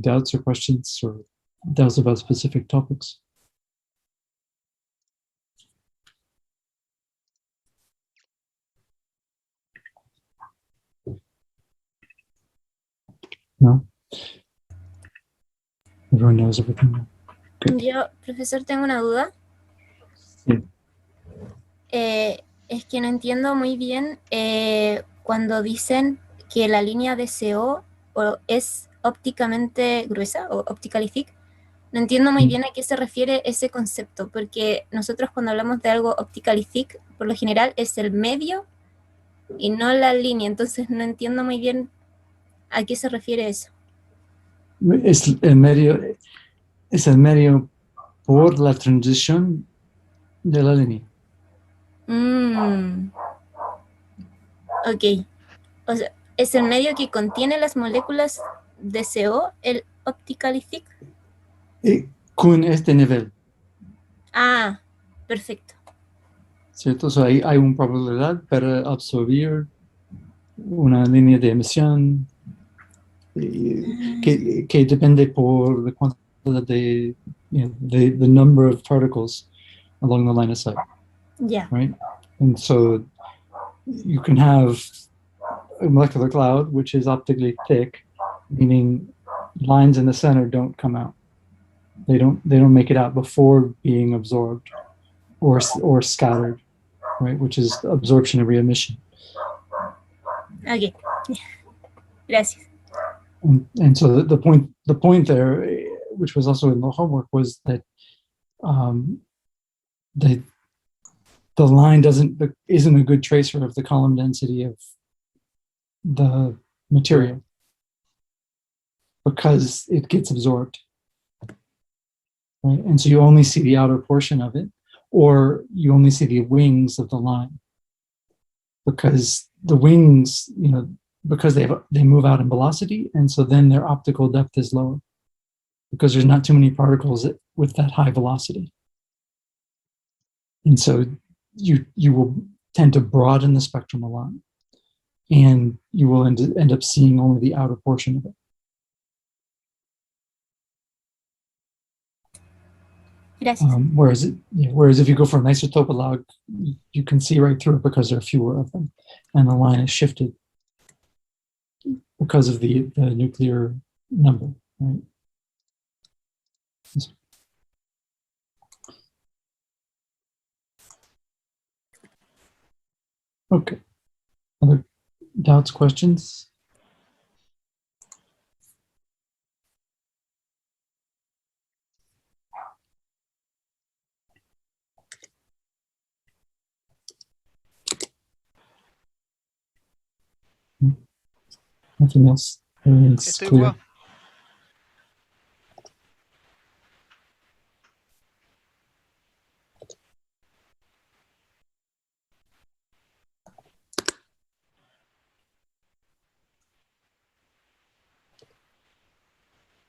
doubts or questions or doubts about specific topics? No? Everyone knows everything now. Yo, profesor, tengo una duda. Sí. Es que no entiendo muy bien cuando dicen que la línea de CO es ópticamente gruesa o optically thick. No entiendo muy bien a qué se refiere ese concepto, porque nosotros cuando hablamos de algo optically thick, por lo general es el medio y no la línea, entonces no entiendo muy bien a qué se refiere eso. Es el medio por la transición de la línea. Ok. O sea, ¿es el medio que contiene las moléculas de CO, el optically thick? Con este nivel. Ah, perfecto. ¿Cierto? O sea, hay una probabilidad para absorber una línea de emisión que depende por la cantidad de, the number of particles along the line of sight. Ya. Right? And so you can have a molecular cloud, which is optically thick, meaning lines in the center don't come out. They don't make it out before being absorbed or scattered, right? Which is absorption and re-emission. Ok. Gracias. And so the point there, which was also in the homework, was that the line isn't a good tracer of the column density of the material because it gets absorbed. Right? And so you only see the outer portion of it, or you only see the wings of the line, because the wings, because they move out in velocity, and so then their optical depth is lower because there's not too many particles with that high velocity, and so you will tend to broaden the spectrum a lot, and you will end up seeing only the outer portion of it. Gracias. Whereas if you go for an isotope log, you can see right through it because there are fewer of them, and the line is shifted because of the nuclear number, right? Okay. Other doubts, questions? Nothing else. Everything's clear.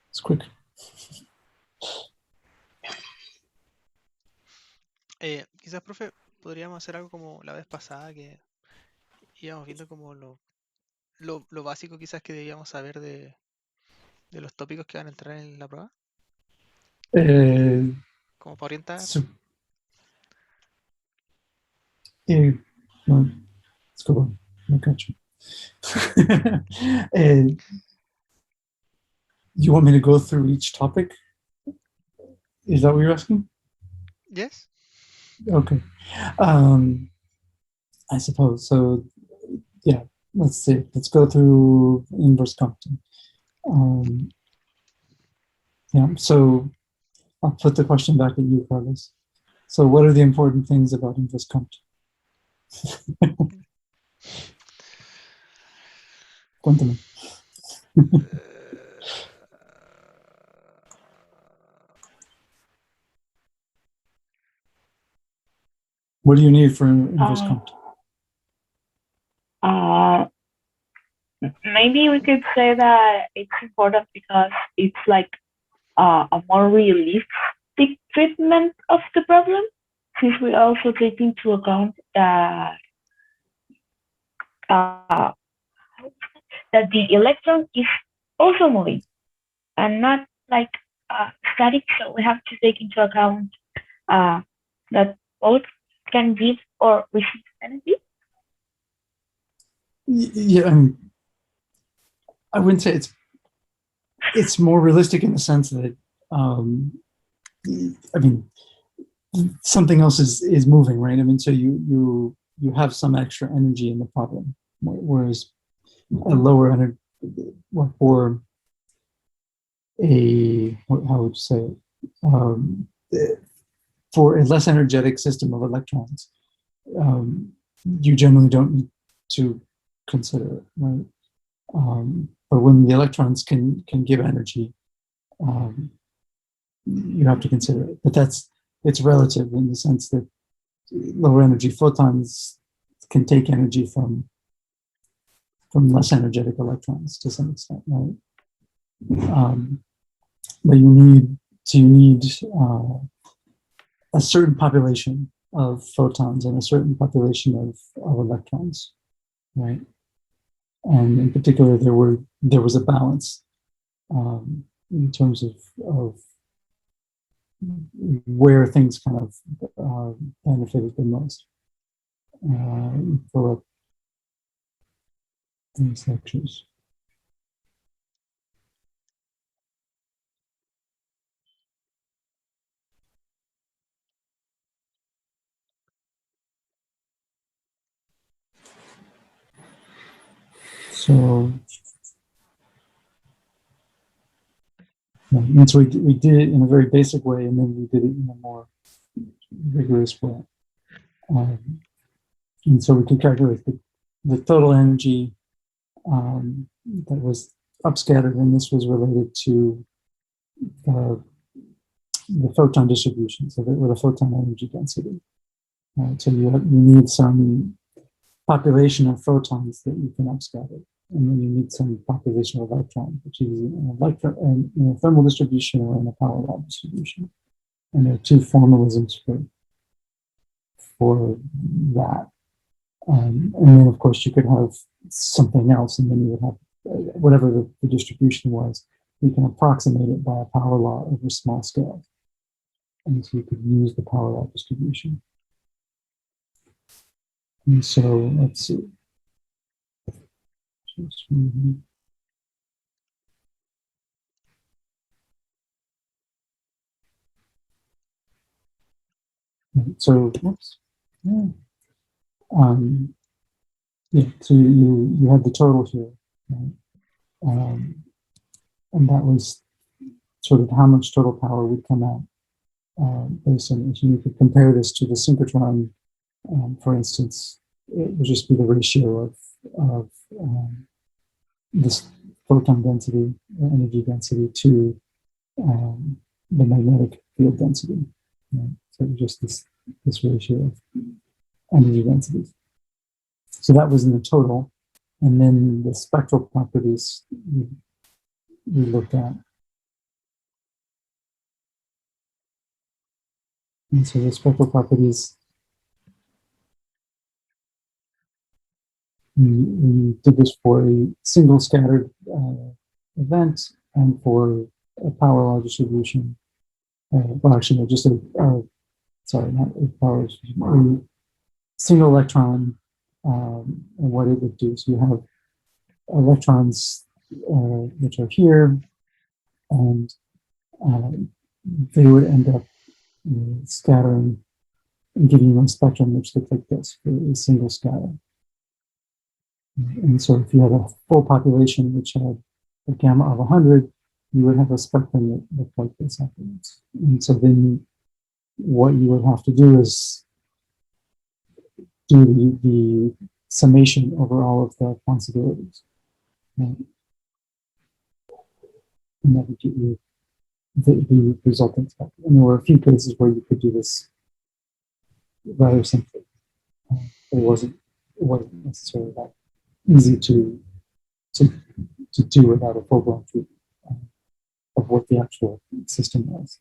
It's quick. Quizás, profe, podríamos hacer algo como la vez pasada, que íbamos viendo como lo básico quizás que debíamos saber de los tópicos que van a entrar en la prueba. Como para orientar. No, let's go on. I got you. You want me to go through each topic? Is that what you're asking? Yes. Okay. I suppose. So, yeah, let's see. Let's go through inverse Compton. Yeah, so I'll put the question back at you, Carlos. So what are the important things about inverse Compton? Cuéntame. What do you need for inverse Compton? Maybe we could say that it's important because it's like a more realistic treatment of the problem, since we also take into account that the electron is also moving. and not like static. So we have to take into account that both can give or receive energy. Yeah, I mean, I wouldn't say it's more realistic in the sense that I mean, something else is moving, right? I mean, so you have some extra energy in the problem, whereas a lower energy, for how would you say it? For a less energetic system of electrons, you generally don't need to consider it, right? But when the electrons can give energy, you have to consider it. But it's relative in the sense that lower energy photons can take energy from less energetic electrons to some extent, right? But you need a certain population of photons and a certain population of electrons, right? And in particular, there was a balance in terms of where things kind of benefited the most for these lectures. So, and so we did it in a very basic way, and then we did it in a more rigorous way. And so we could calculate the total energy that was upscattered, and this was related to the photon distribution, so that with a photon energy density. So you need some population of photons that you can upscatter, and then you need some population of electrons, which is in a thermal distribution or in a power law distribution. And there are two formalisms for that. And then, of course, you could have something else, and then you would have whatever the distribution was. You can approximate it by a power law over small scale. And so you could use the power law distribution. And so let's see. So, oops. Yeah. Yeah, so you had the total here, right? And that was sort of how much total power would come out based on this. You could compare this to the synchrotron, for instance. It would just be the ratio of this photon density or energy density to the magnetic field density. Right? So just this ratio of energy densities. So that was in the total. And then the spectral properties we looked at. And so the spectral properties, we did this for a single scattered event and for a power law distribution. Well, actually, no, just sorry, not a power distribution, a single electron and what it would do. So you have electrons which are here, and they would end up scattering and giving you a spectrum which looked like this for a single scatter. And so if you had a full population which had a gamma of 100, you would have a spectrum that looked like this afterwards. And so then what you would have to do is do the summation over all of the possibilities. Right? And that would give you the resulting spectrum. And there were a few cases where you could do this rather simply. But it wasn't necessarily that easy to do without a full-blown treatment of what the actual system was.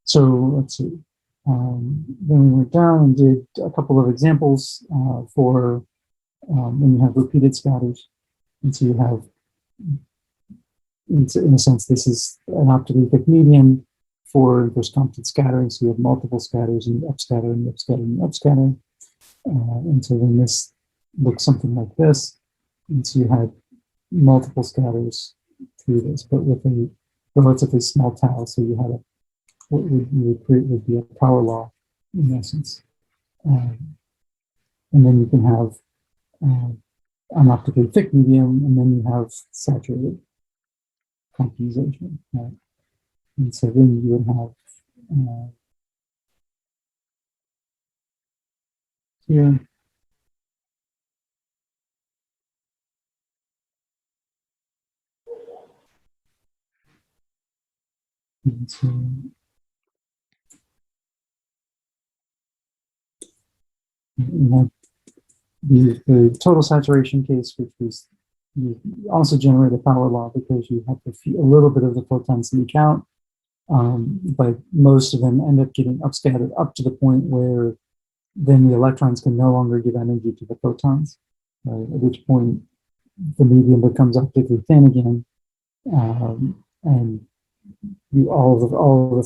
So let's see. Then we went down and did a couple of examples for when you have repeated scatters. And so you have in a sense, this is an optically thick medium for inverse Compton scattering. So you have multiple scatters and upscatter and upscatter and upscatter. And so then this looks something like this. And so you had multiple scatters through this, but with a relatively small tau. So you had what you would create would be a power law in essence. And then you can have an optically thick medium, and then you have saturated quantization. Right? And so then you would have here. And so, you have the total saturation case, which was you also generate a power law because you have a little bit of the photons leak out, but most of them end up getting upscattered up to the point where then the electrons can no longer give energy to the photons, right? At which point the medium becomes optically thin again, and all of the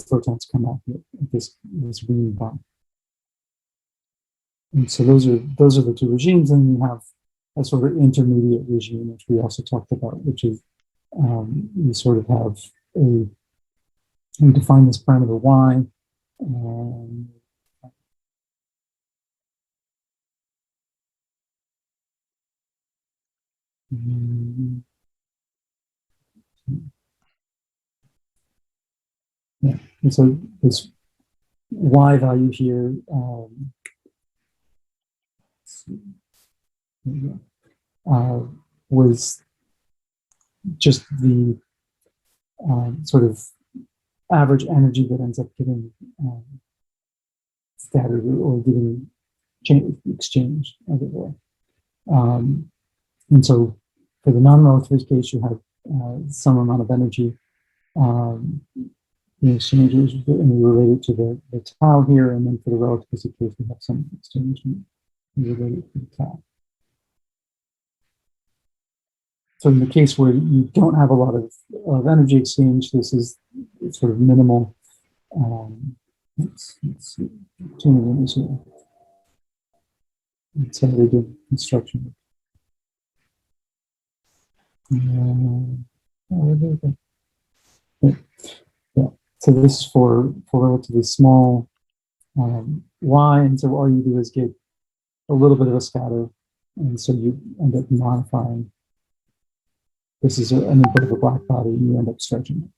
photons come out here at this green bar. And so those are the two regimes, and you have a sort of intermediate regime, which we also talked about, which is you sort of have you define this parameter y. Yeah, and so this y value here was just the sort of average energy that ends up getting scattered or getting exchanged, as it were. And so for the non-relativist case, you have some amount of energy in exchanges, and we relate it to the tau here, and then for the relativistic case, we have some exchange related to the tau. So in the case where you don't have a lot of energy exchange, this is sort of minimal. Let's see, tuning in here. Let's say they did construction. Yeah. So this is for relatively small y, and so all you do is get a little bit of a scatter, and so you end up modifying. This is an input of a black body, and you end up stretching it.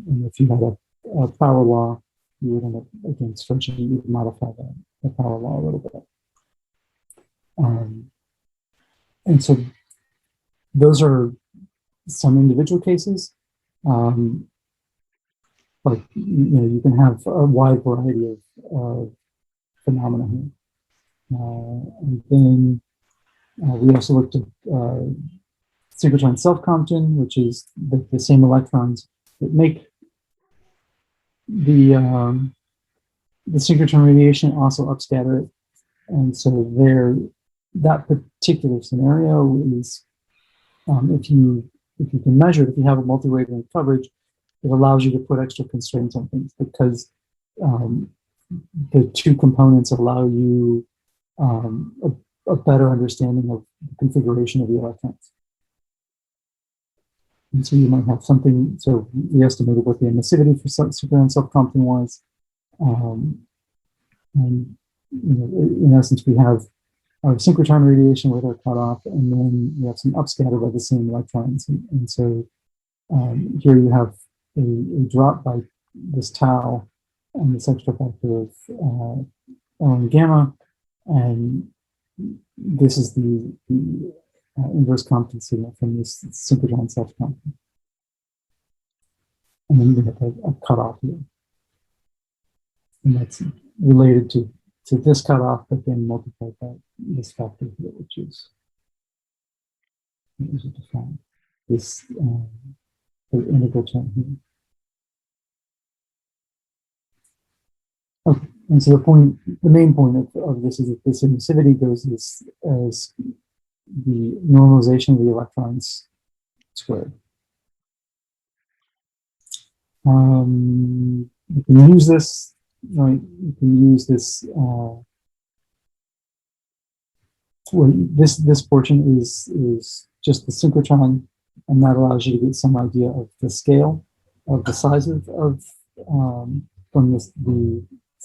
And if you had a power law, you would end up again stretching it. You would modify the power law a little bit. And so those are some individual cases. Like you can have a wide variety of phenomena here. And then we also looked at synchrotron self-Compton, which is the same electrons that make the synchrotron radiation also upscatter it. And so that particular scenario is if you can measure it, if you have a multi-wavelength coverage, it allows you to put extra constraints on things because the two components allow you a better understanding of the configuration of the electrons. And so you might have something, so we estimated what the emissivity for synchrotron self-Compton was. And in essence, we have our synchrotron radiation with our cutoff, and then we have some upscatter by the same electrons. And so here you have a drop by this tau and this extra factor of L and gamma, and this is the inverse Compton signal from this synchrotron self-Compton. And then we have a cutoff here. And that's related to this cutoff, but then multiplied by this factor here, which is defined. This the integral term here. Okay, and so the main point of this is that this emissivity goes as the normalization of the electrons squared. You can use this, right? You can use this. Well, this portion is just the synchrotron, and that allows you to get some idea of the scale, of the size of from the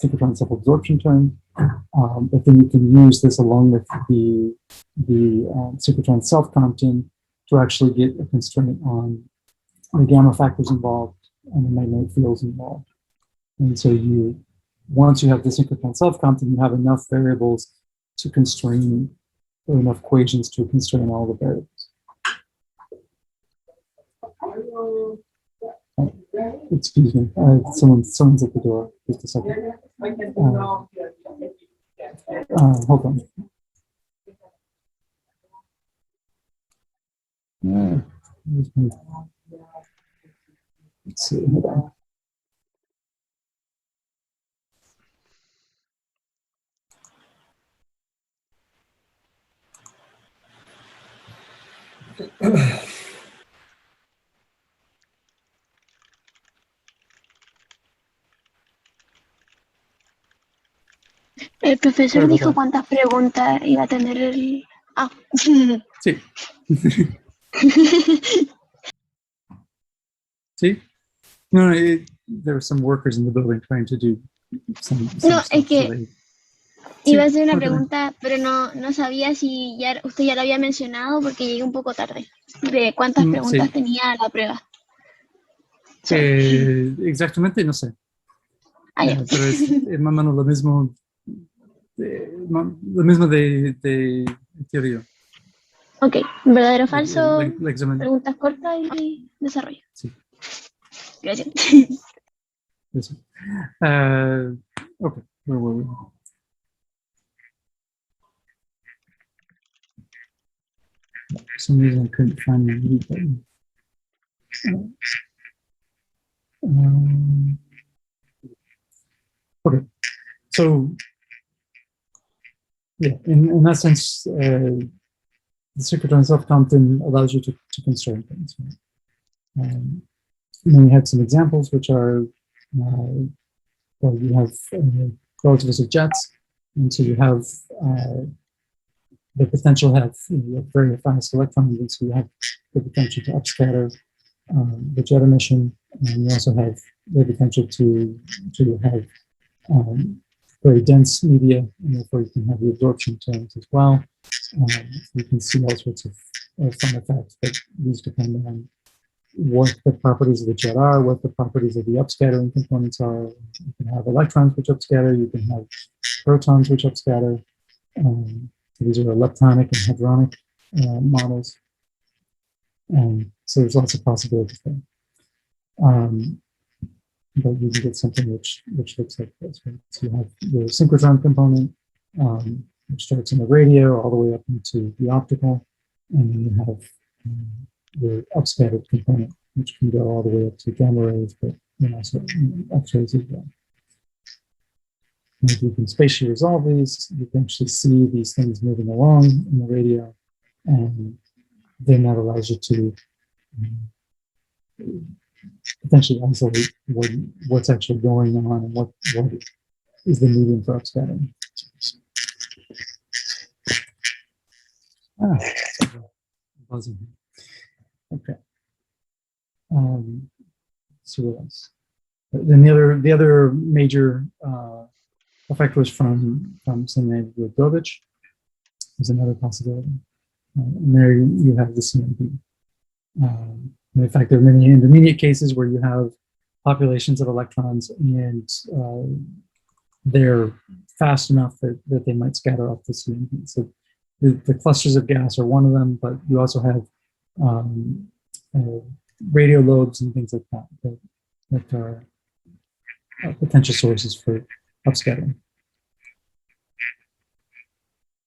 synchrotron self-absorption term. But then you can use this along with the synchrotron self-compton to actually get a constraint on the gamma factors involved and the magnetic fields involved. And so once you have the synchrotron self-compton, you have enough variables to constrain, or enough equations to constrain all the variables. Excuse me, someone's at the door. Just a second. Hold on. Let's see. Hold on. El profesor Sorry about dijo that. cuántas preguntas iba a tener el... Ah. Sí. See? No, there were some workers in the building trying to do some No, stuff. es que So they, iba a hacer una okay. pregunta, pero no sabía si ya usted ya lo había mencionado porque llegué un poco tarde. De cuántas preguntas Sí. tenía la prueba. Exactamente, no sé. Ah, ya. Pero es más o menos lo mismo. Lo mismo de teoría. Ok, verdadero o falso, El examen. preguntas cortas y desarrollo. Sí. Gracias. Eso. Okay, where were we? For some reason I couldn't find my mute button. Okay, so yeah, in that sense, the synchrotron self-compton allows you to constrain things. Right? And then we had some examples, which are, well, you have relativistic jets, and so you have the potential have very fast electrons, and so you have the potential to upscatter the jet emission, and you also have the potential to have very dense media, and therefore you can have the absorption terms as well. You can see all sorts of fun effects, but these depend on what the properties of the jet are, what the properties of the upscattering components are. You can have electrons which upscatter, you can have protons which upscatter. These are leptonic and hadronic models. So there's lots of possibilities there. But you can get something which looks like this. Right? So you have the synchrotron component, which starts in the radio all the way up into the optical, and then you have the upscattered component, which can go all the way up to gamma rays, but also X-rays as well. And if you can spatially resolve these, you can actually see these things moving along in the radio, and then that allows you to potentially isolate what's actually going on and what is the medium for upscattering. Buzzing. Okay. So what else? Then the other major effect was from Sine Grodovich. Is another possibility. And there you have the CMP. In fact, there are many intermediate cases where you have populations of electrons and they're fast enough that they might scatter off the CMP. So the clusters of gas are one of them, but you also have radio lobes and things like that are potential sources for upscattering.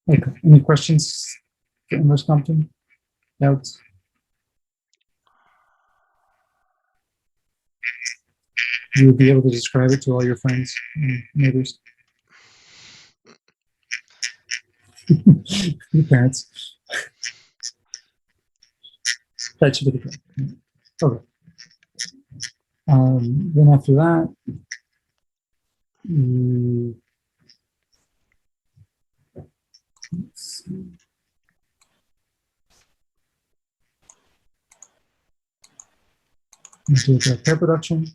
Okay, any questions for inverse Compton? Doubts? You would be able to describe it to all your friends and neighbors? Your parents. That should be the case. Okay. Then after that, let's see. Into the pair production.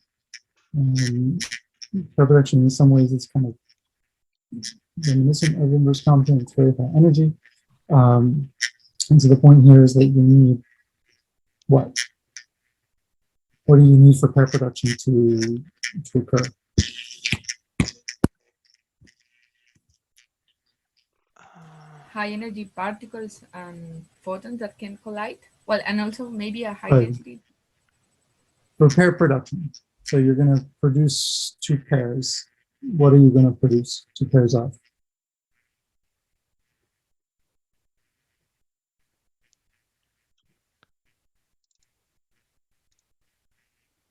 Pair production in some ways is kind of reminiscent of inverse complement. It's very high energy. And so the point here is that you need what? What do you need for pair production to occur? High energy particles and photons that can collide. Well, and also maybe a high Right. density. For pair production. So you're going to produce two pairs. What are you going to produce two pairs of?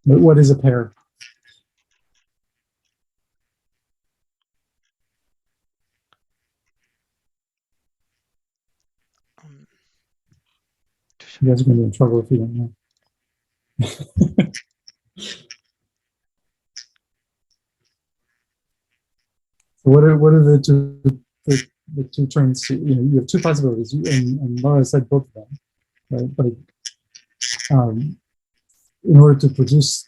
What is a pair? Um, You guys are going to be in trouble if you don't know. So what are the two terms? You have two possibilities, and Laura said both of them, right? But in order to produce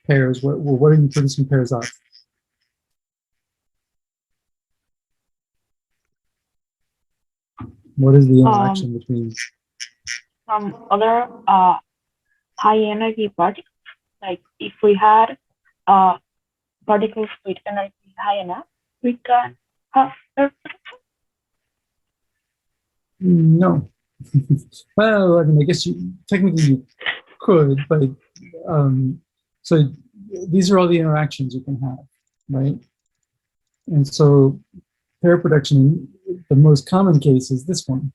pairs, what are you producing pairs of? What is the interaction between? Some other high energy particles, like if we had particles with energy high enough, we can have pair production. No. Well, I mean, I guess technically you could, but so these are all the interactions you can have, right? And so pair production, the most common case is this one,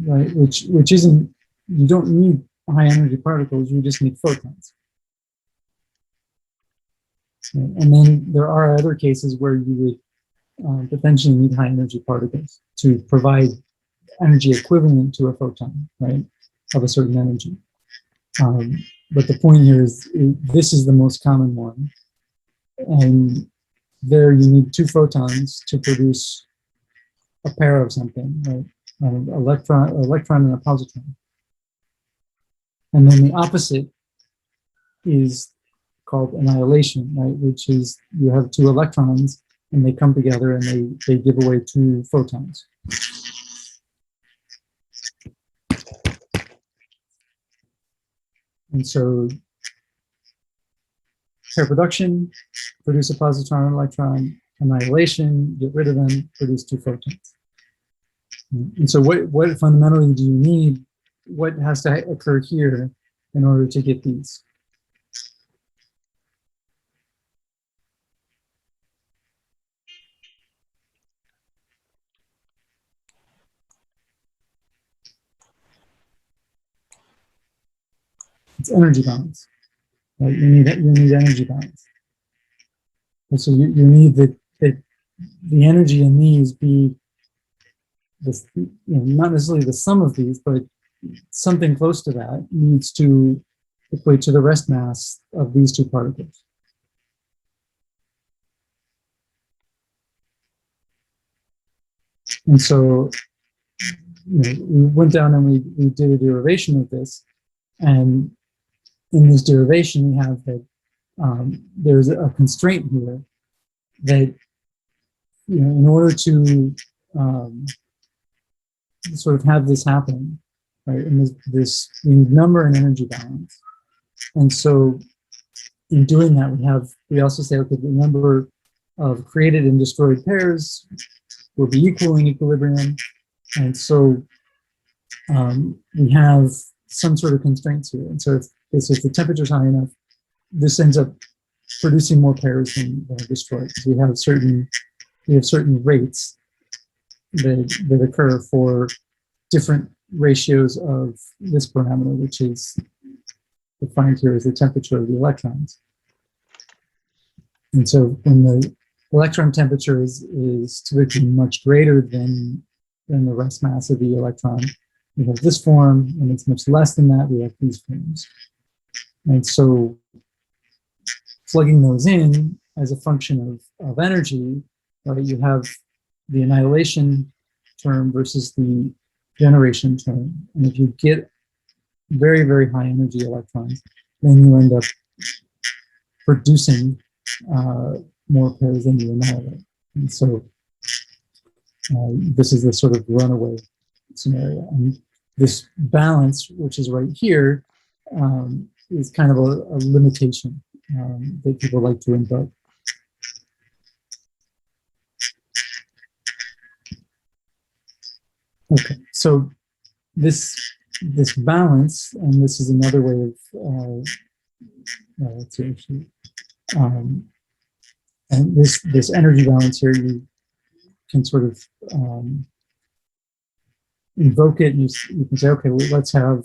right? Which isn't, you don't need high energy particles, you just need photons. Right? And then there are other cases where you would potentially need high energy particles to provide energy equivalent to a photon, right, of a certain energy. But the point here is this is the most common one. And there you need two photons to produce a pair of something, right? An electron and a positron. And then the opposite is called annihilation, right? Which is you have two electrons and they come together and they give away two photons. And so pair production, produce a positron and electron, annihilation, get rid of them, produce two photons. And so what fundamentally do you need? What has to occur here in order to get these? It's energy balance. Right? You need energy balance. And so you need that the energy in these be this, not necessarily the sum of these, but something close to that needs to equate to the rest mass of these two particles. And so we went down and we did a derivation of this. And in this derivation, we have that there's a constraint here that, in order to sort of have this happen, right, and this number and energy balance. And so in doing that, we also say, okay, the number of created and destroyed pairs will be equal in equilibrium. And so we have some sort of constraints here. And so if the temperature is high enough, this ends up producing more pairs than are destroyed. So we have certain rates that occur for different ratios of this parameter, which is defined here as the temperature of the electrons. And so when the electron temperature is typically much greater than the rest mass of the electron, we have this form, and it's much less than that, we have these forms. And so plugging those in as a function of energy, right, you have the annihilation term versus the generation term. And if you get very, very high energy electrons, then you end up producing more pairs than you annihilate. And so this is the sort of runaway scenario. And this balance, which is right here, is kind of a limitation that people like to invoke. Okay, so this balance, and this is another way of let's see, actually, and this energy balance here, you can sort of invoke it. And you can say, okay, well, let's have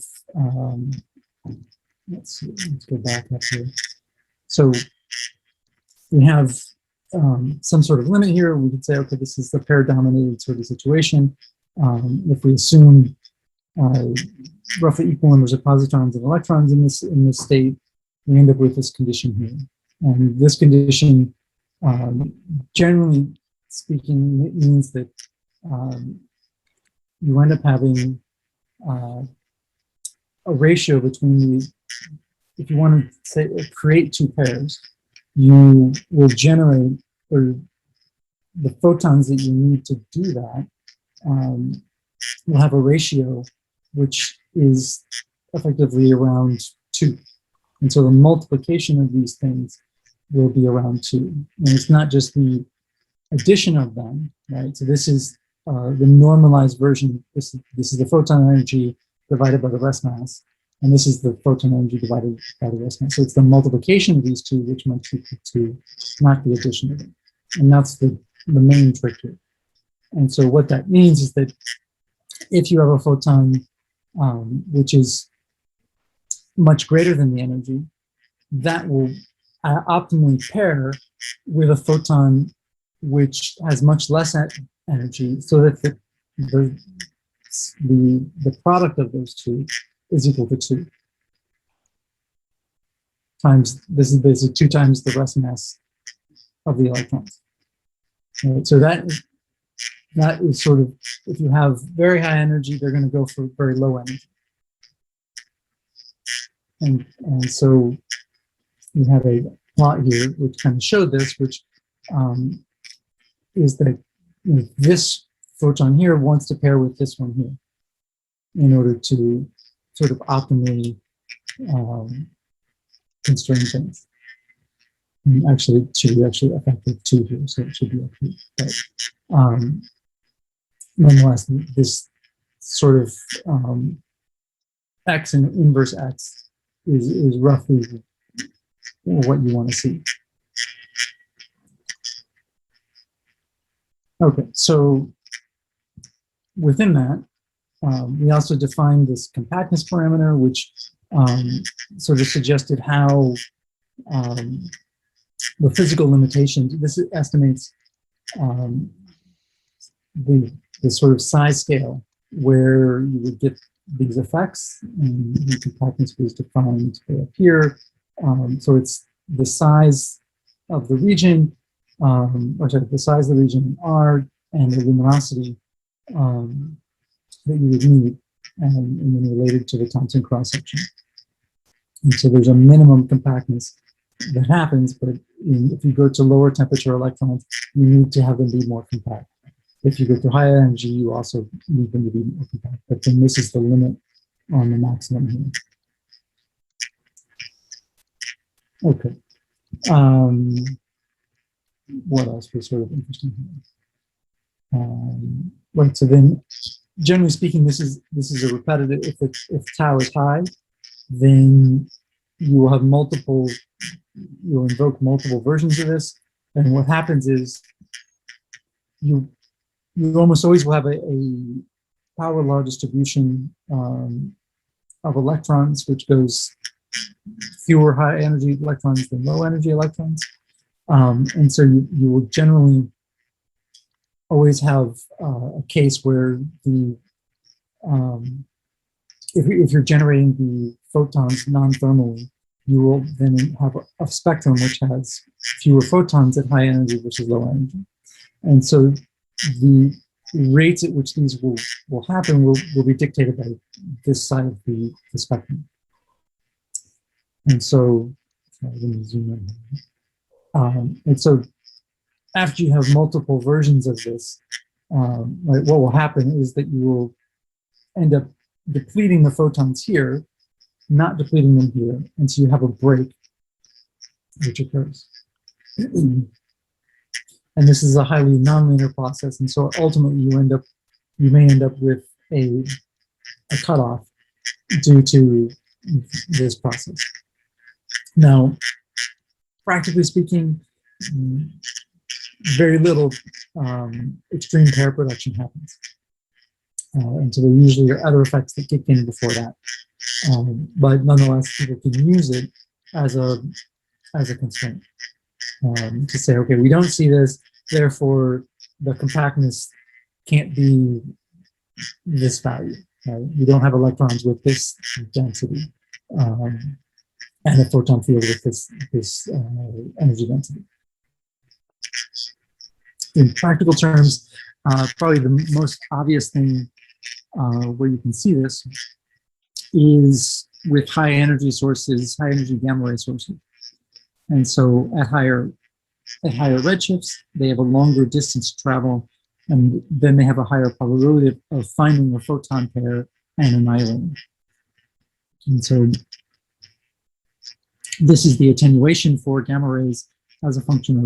let's see, let's go back up here. So we have some sort of limit here. We could say, okay, this is the pair-dominated sort of situation. If we assume roughly equal numbers of positons and electrons in this state, we end up with this condition here. And this condition, generally speaking, it means that you end up having a ratio between these. If you want to say create two pairs, you will generate, or the photons that you need to do that will have a ratio which is effectively around 2. And so the multiplication of these things will be around 2. And it's not just the addition of them, right? So this is the normalized version. This is the photon energy divided by the rest mass. And this is the photon energy divided by the rest mass. So it's the multiplication of these two which makes equal to, not the addition of them. And that's the main trick here. And so what that means is that if you have a photon which is much greater than the energy, that will optimally pair with a photon which has much less energy, so that the product of those two is equal to 2 times, this is basically 2 times the rest mass of the electrons. Right, so that is sort of, if you have very high energy, they're going to go for very low energy. And so we have a plot here which kind of showed this, which is that this photon here wants to pair with this one here in order to sort of optimally constrain things. And actually, it should be actually effective 2 here, so it should be up here. But nonetheless, this sort of x and inverse x is roughly what you want to see. Okay, so within that, we also defined this compactness parameter, which sort of suggested how the physical limitations, this estimates the sort of size scale where you would get these effects, and the compactness was defined up here. So it's the size of the region, or sorry, the size of the region in R and the luminosity that you would need, and then related to the Thomson cross-section. And so there's a minimum compactness that happens, but if you go to lower temperature electrons, you need to have them be more compact. If you go to higher energy, you also need them to be more compact. But then this is the limit on the maximum here. Okay. What else was sort of interesting here? Right. So then, generally speaking, this is a repetitive. If tau is high, then you will have multiple. You'll invoke multiple versions of this, and what happens is you almost always will have a power law distribution of electrons, which goes fewer high energy electrons than low energy electrons. And so you will generally always have a case where the if you're generating the photons non-thermally, you will then have a spectrum which has fewer photons at high energy versus low energy. And so the rates at which these will happen will be dictated by this side of the spectrum. And so, sorry, let me zoom in. And so after you have multiple versions of this, right, what will happen is that you will end up depleting the photons here, not depleting them here, and so you have a break which occurs. And this is a highly nonlinear process, and so ultimately you may end up with a cutoff due to this process. Now, practically speaking, very little extreme pair production happens. And so there usually are other effects that kick in before that. But nonetheless, people can use it as a constraint to say, okay, we don't see this, therefore the compactness can't be this value. Right? You don't have electrons with this density, and a photon field with this energy density. In practical terms, probably the most obvious thing where you can see this is with high energy sources, high energy gamma ray sources. And so at higher redshifts, they have a longer distance to travel, and then they have a higher probability of finding a photon pair and annihilating. And so this is the attenuation for gamma rays as a function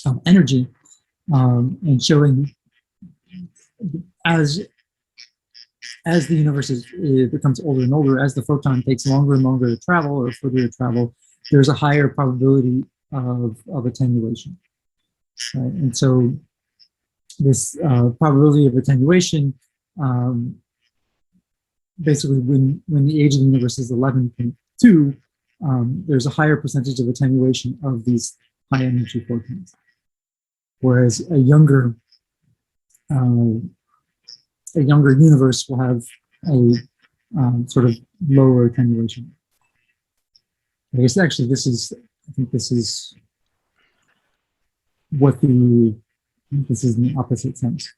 of energy, and showing as the universe becomes older and older, as the photon takes longer and longer to travel or further to travel, there's a higher probability of attenuation. Right? And so this probability of attenuation, basically when the age of the universe is 11.2, there's a higher percentage of attenuation of these high energy photons. Whereas a younger universe will have a sort of lower attenuation. I guess actually I think this is this is in the opposite sense.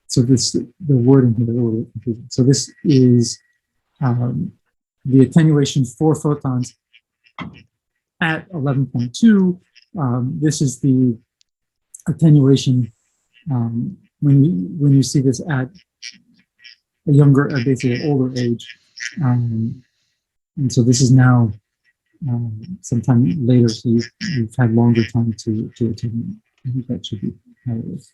So the wording here is a little bit confusing. So this is the attenuation for photons at 11.2. This is the attenuation when you see this at a younger, basically an older age. And so this is now sometime later, so you've had longer time to attenuate. I think that should be how it is.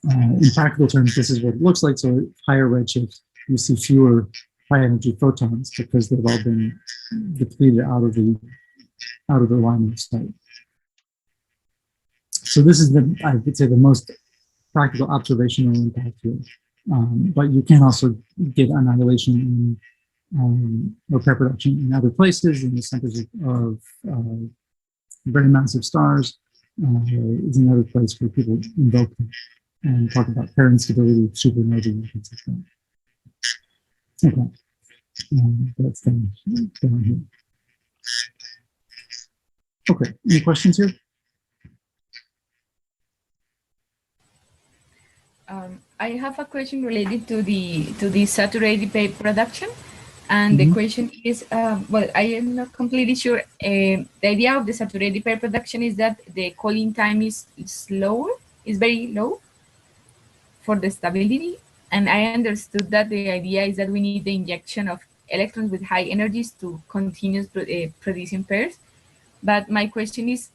In practical terms, this is what it looks like. So at higher redshift, you see fewer high energy photons because they've all been depleted out of the line of sight. So this is I would say the most practical observational impact here. But you can also get annihilation or pair production in other places, in the centers of very massive stars. Is another place where people invoke and talk about pair instability, supernovae, and things like that. Okay, that's down here. Okay, any questions here? I have a question related to the saturated pair production, and the question is, well, I am not completely sure. The idea of the saturated pair production is that the cooling time is lower, is very low for the stability, and I understood that the idea is that we need the injection of electrons with high energies to continue producing pairs. But my question is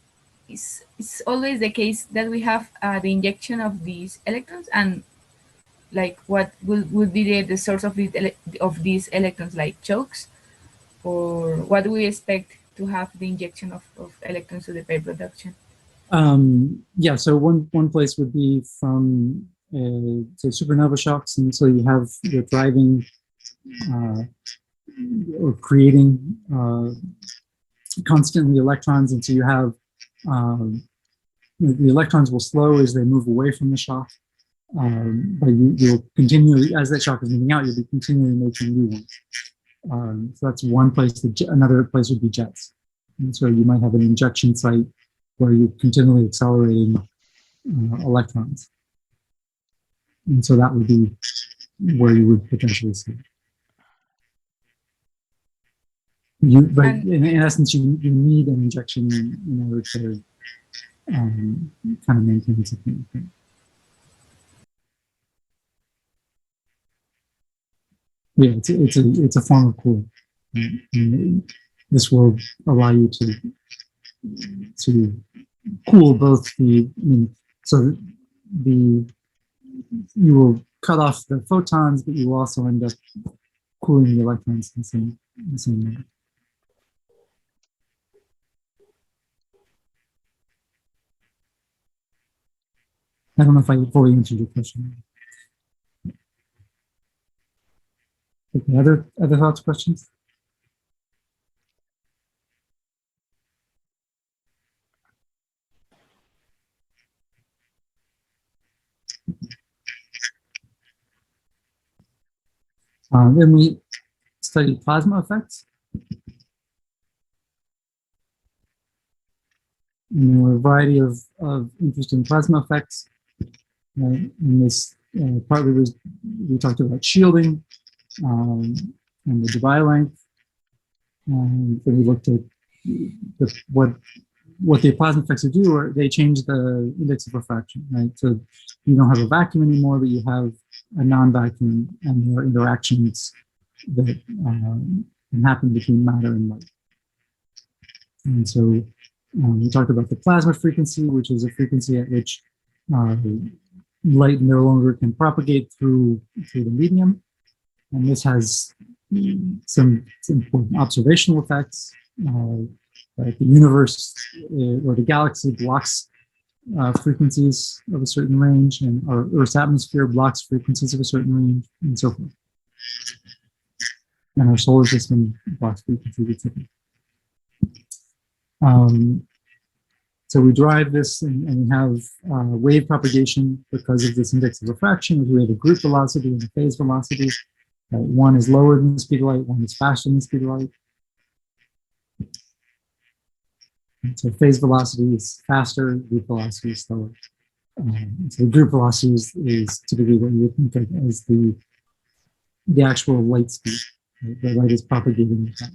always the case that we have the injection of these electrons, and like what would be the source of these electrons, like chokes, or what do we expect to have the injection of electrons to the pair production? Yeah, so one place would be from say supernova shocks, and so you're driving or creating constantly electrons, and so you have the electrons will slow as they move away from the shock, but you'll continue, as that shock is moving out, you'll be continually making new ones. So that's one place. Another place would be jets. And so you might have an injection site where you're continually accelerating electrons. And so that would be where you would potentially see it. But in essence, you need an injection in order to kind of maintain something like that. Yeah, it's a form of cooling. And this will allow you to cool both so you will cut off the photons, but you will also end up cooling the electrons in the same way. I don't know if I fully answered your question. Okay, other thoughts, questions? Then we studied plasma effects. And there were a variety of interesting plasma effects. In this partly we talked about shielding and the Debye length. And then we looked at what the plasma effects would do, or they change the index of refraction, right? So you don't have a vacuum anymore, but you have a non-vacuum, and there are interactions that can happen between matter and light. And so we talked about the plasma frequency, which is a frequency at which light no longer can propagate through the medium. And this has some important observational effects. Like the universe or the galaxy blocks frequencies of a certain range, and our Earth's atmosphere blocks frequencies of a certain range, and so forth. And our solar system blocks frequencies, etc. So we derive this, and we have wave propagation because of this index of refraction. We have a group velocity and a phase velocity. One is lower than the speed of light, one is faster than the speed of light. And so phase velocity is faster, group velocity is slower. So the group velocity is typically what you would think of as the actual light speed. Right? The light is propagating with that.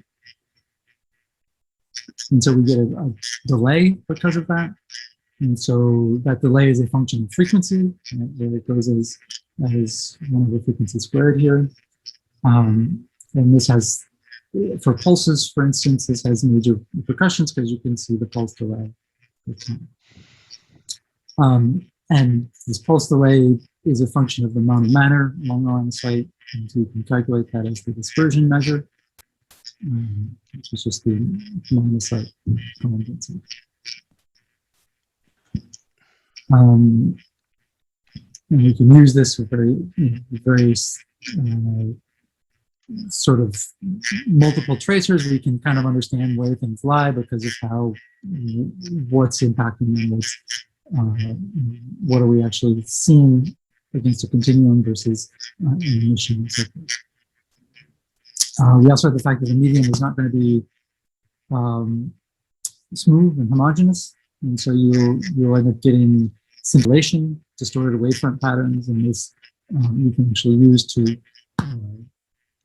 And so we get a delay because of that. And so that delay is a function of frequency, right, where it goes as 1 over frequency squared here. And this has, for pulses, for instance, this has major repercussions because you can see the pulse delay. And this pulse delay is a function of the amount of matter along the line of sight, and so you can calculate that as the dispersion measure, which is just the line of sight density. And we can use this with various sort of multiple tracers. We can kind of understand where things lie because of what's impacting them, what are we actually seeing against a continuum versus an emission and so forth. We also have the fact that the medium is not going to be smooth and homogeneous, and so you'll end up getting scintillation, distorted wavefront patterns, and this you can actually use to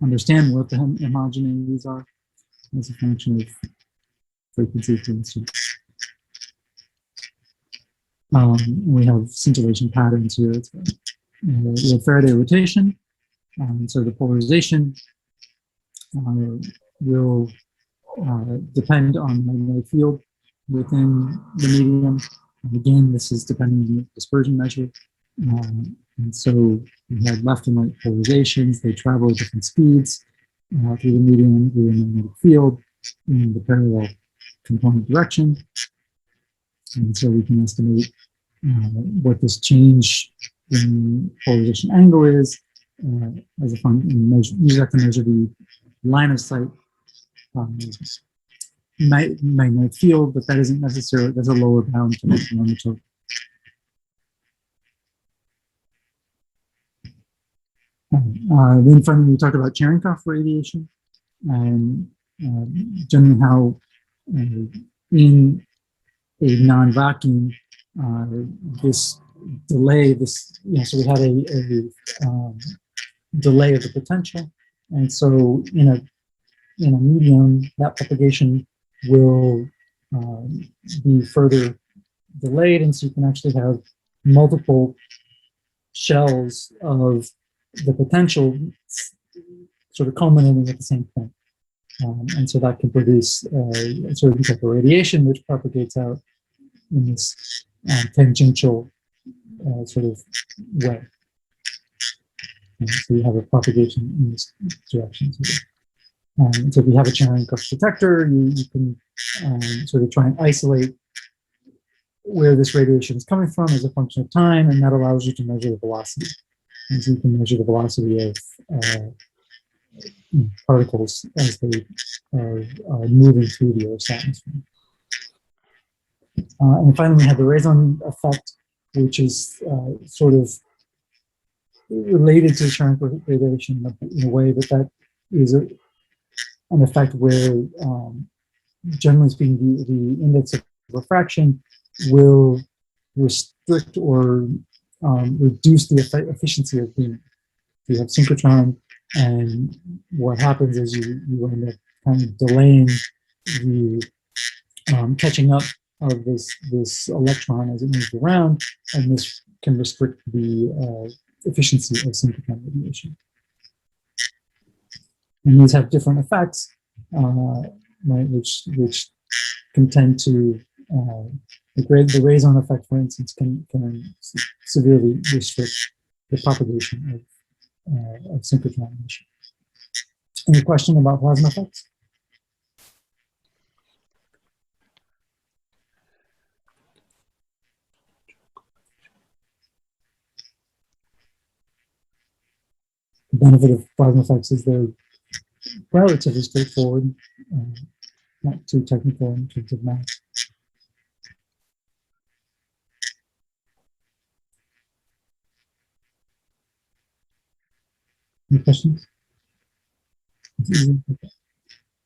understand what the homogeneities are as a function of frequency, for instance. We have scintillation patterns here. We have Faraday rotation, so the polarization will depend on the magnetic field within the medium. And again, this is depending on the dispersion measure. And so we have left and right polarizations. They travel at different speeds through the medium, through the magnetic field, in the parallel component direction. And so we can estimate what this change in polarization angle is as a function. Use that to measure the line of sight magnetic field, but that isn't necessarily, that's a lower bound to the total. Then finally, we talked about Cherenkov radiation and generally how in a non-vacuum, this delay, so we had a delay of the potential, and so in a medium, that propagation will be further delayed, and so you can actually have multiple shells of the potential sort of culminating at the same point. And so that can produce a certain type of radiation which propagates out in this tangential sort of way. And so you have a propagation in this direction. So if you have a Cherenkov detector, you can sort of try and isolate where this radiation is coming from as a function of time, and that allows you to measure the velocity. And so you can measure the velocity of particles as they are moving through the Earth's atmosphere. And finally, we have the Raison effect, which is sort of related to Cherenkov radiation in a way, but that is an effect where, generally speaking, the index of refraction will restrict or reduce the efficiency of beaming. You have synchrotron, and what happens is you end up kind of delaying the catching up of this electron as it moves around, and this can restrict the efficiency of synchrotron radiation. And these have different effects, right, which can tend to the Raison effect, for instance, can severely restrict the propagation of synchrotron emission. Any question about plasma effects? The benefit of plasma effects is they're relatively straightforward, not too technical in terms of math. Any questions? Okay.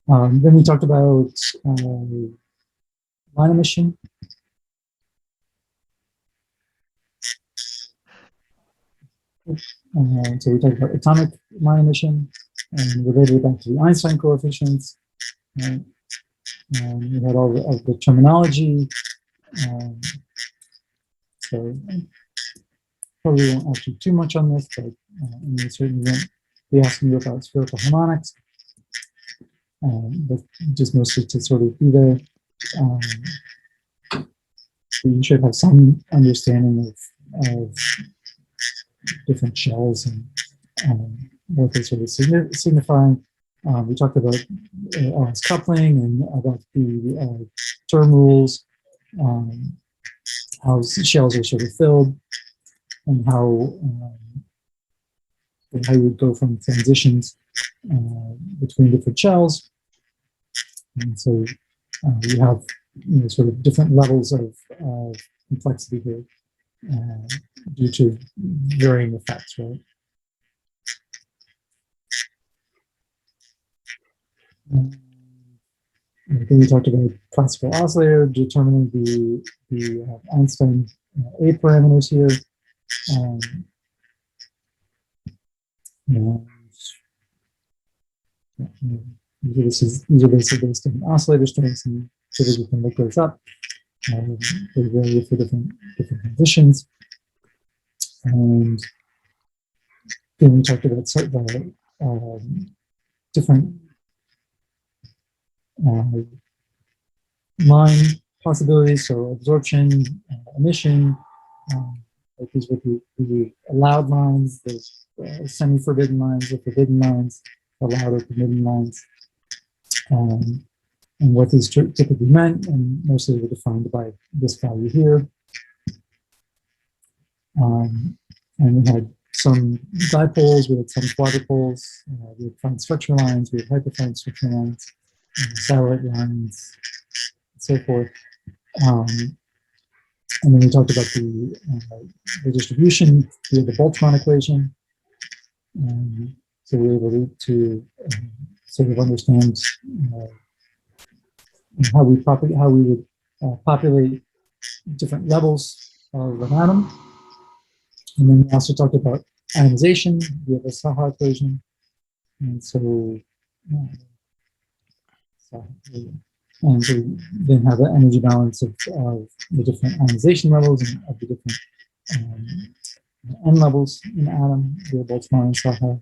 Then we talked about line emission. So we talked about atomic line emission and related it back to the Einstein coefficients. And we had all of the terminology. So probably won't ask you too much on this, but we certainly won't be asking you about spherical harmonics. But just mostly to sort of be there. You should have some understanding of different shells and what they sort of signify. We talked about LS coupling and about the term rules, how shells are sort of filled, and how you would go from transitions between different shells. And so you have sort of different levels of complexity here due to varying effects, right? I think we talked about classical oscillator, determining the Einstein A parameters here. These are basically based on oscillator strengths, and so that you can look those up. They vary for different conditions. And then we talked about different line possibilities, so absorption, emission. These would be the allowed lines, the semi-forbidden lines, the forbidden lines, allowed or forbidden lines, and what these typically meant, and mostly were defined by this value here. And we had some dipoles, we had some quadrupoles, we had fine structure lines, we had hyperfine structure lines, satellite lines, and so forth. And then we talked about the distribution via the Boltzmann equation. So we're able to sort of understand how we would populate different levels of an atom. And then we also talked about ionization. We have a Saha equation. And so, and so then have the energy balance of the different ionization levels and of the different N levels in the atom. We have Boltzmann and Saha.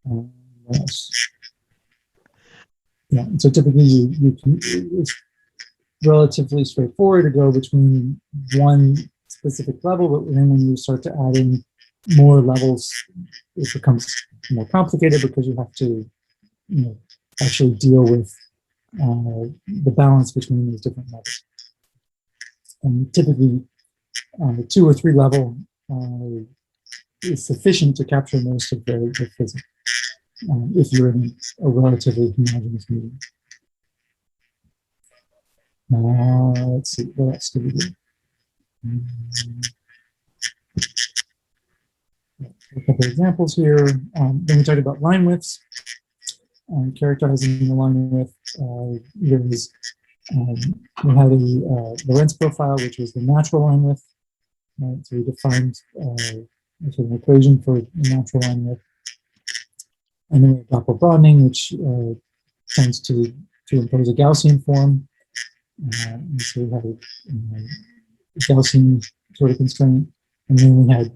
What else? Yeah, so typically you can, it's relatively straightforward to go between one specific level, but then when you start to add in more levels, it becomes more complicated because you have to, actually deal with the balance between these different levels. And typically, 2 or 3 level is sufficient to capture most of the physics if you're in a relatively homogeneous medium. Let's see, what else do we do? A couple of examples here. Then we talked about line widths. Characterizing the line width, we had a Lorentz profile, which was the natural line width. Right? So we defined sort of an equation for the natural line width. And then we have Doppler broadening, which tends to impose a Gaussian form. And so we had a Gaussian sort of constraint. And then we had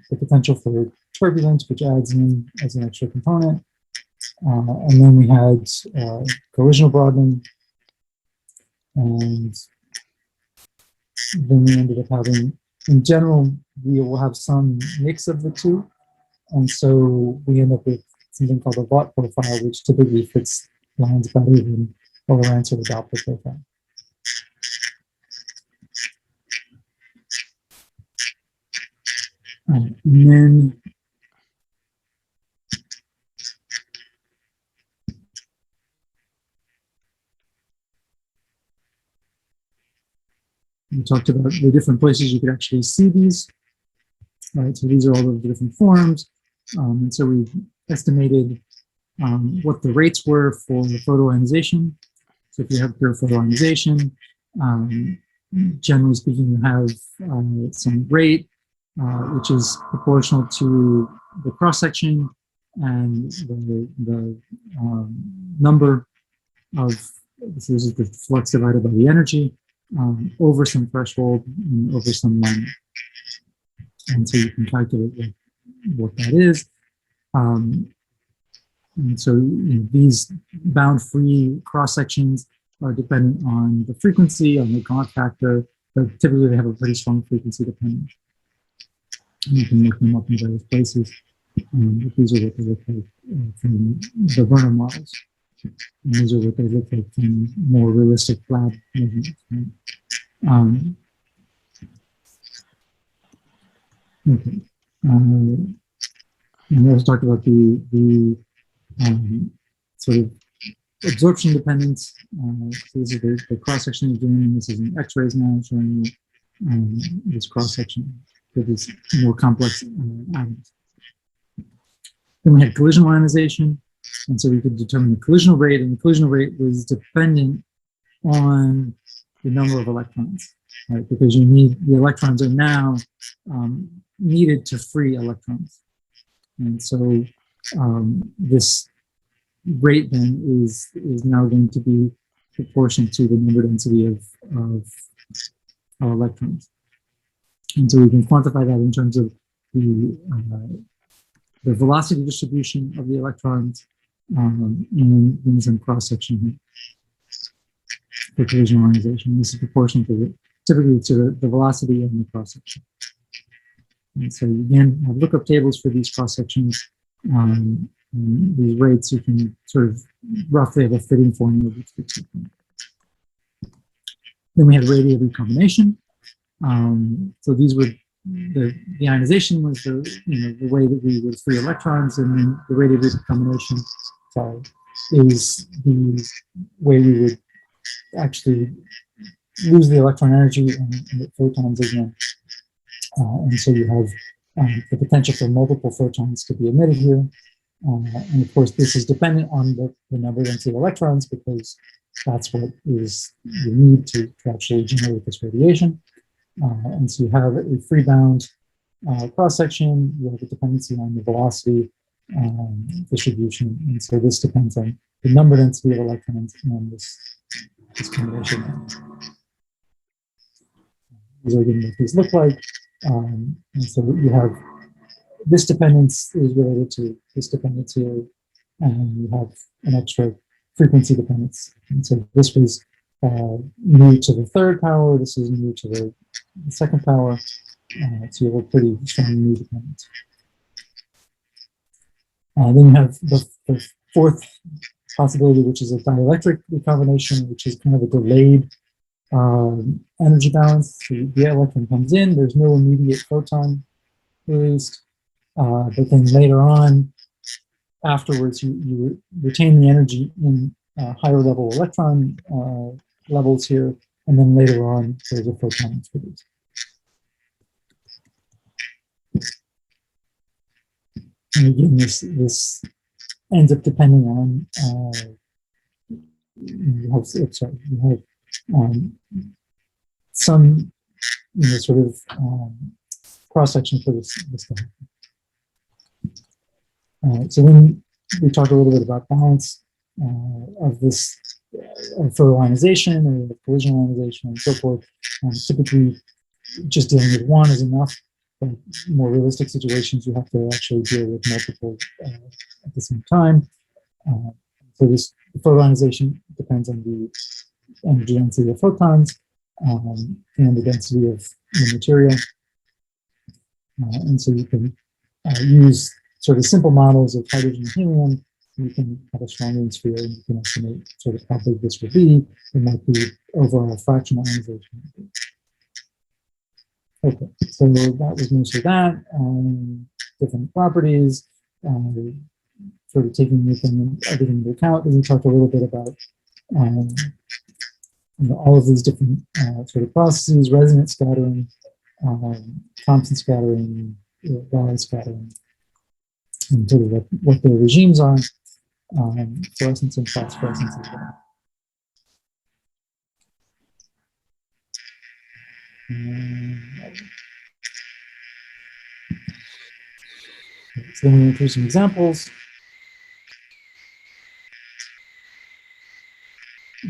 the potential for turbulence, which adds in as an extra component. And then we had collisional broadening. And then we ended up having, in general, we will have some mix of the two. And so we end up with something called a Vought profile, which typically fits lines better than a Lorentz or a Doppler profile. And then we talked about the different places you could actually see these. Right, so these are all of the different forms. And so we estimated what the rates were for the photoionization. So if you have pure photoionization, generally speaking, you have some rate, which is proportional to the cross-section and the number of, this is the flux divided by the energy, over some threshold and over some line. And so you can calculate what that is. And so these bound-free cross-sections are dependent on the frequency, on the Gantt factor, but typically they have a pretty strong frequency dependence. And you can look them up in various places. But these are what they look like from the Werner models. And these are what they look like from more realistic lab measurements. Right? Okay. And we also talked about the sort of absorption dependence. So this is the cross-section you're doing, and this is in X-rays now showing you this cross-section for these more complex atoms. Then we had collisional ionization, and so we could determine the collisional rate, and the collisional rate was dependent on the number of electrons, right? Because you need, the electrons are now needed to free electrons. And so this rate then is now going to be proportional to the number density of electrons. And so we can quantify that in terms of the velocity distribution of the electrons in some cross-section here for collision ionization. This is proportional to typically to the velocity and the cross-section. And so you again have lookup tables for these cross-sections. These rates, you can sort of roughly have a fitting formula. Then we had radial recombination. So these were the ionization was the way that we would free electrons, and then the radial recombination is the way we would actually lose the electron energy and emit photons again. And so you have the potential for multiple photons to be emitted here. And of course, this is dependent on the number density of electrons, because that's what is you need to actually generate this radiation. And so you have a free bound cross-section, you have a dependency on the velocity distribution. And so this depends on the number density of electrons and this combination. These are what these look like. And so you have this dependence is related to this dependence here, and you have an extra frequency dependence. And so this was mu to the third power, this is mu to the second power, so you have a pretty strong mu dependence. Then you have the fourth possibility, which is a dielectric recombination, which is kind of a delayed energy balance. So the electron comes in, there's no immediate photon released, but then later on, afterwards, you retain the energy in higher level electron levels here, and then later on, there's a photon that's produced. And again, this ends up depending on you have some sort of cross section for this to happen. So then we talked a little bit about balance of this for ionization or collision ionization and so forth. Typically, just dealing with one is enough. But more realistic situations, you have to actually deal with multiple at the same time. So this photonization depends on the energy density of photons and the density of the material. And so you can use sort of simple models of hydrogen and helium. You can have a strong sphere, and you can estimate sort of how big this will be. It might be overall fractional ionization. Okay, so that was mostly that. Different properties, sort of taking everything into account. Then we talked a little bit about all of these different sort of processes: resonance scattering, Thomson scattering, Rayleigh scattering, and sort of what their regimes are, fluorescence and phosphorescence as well. So then we went through some examples. A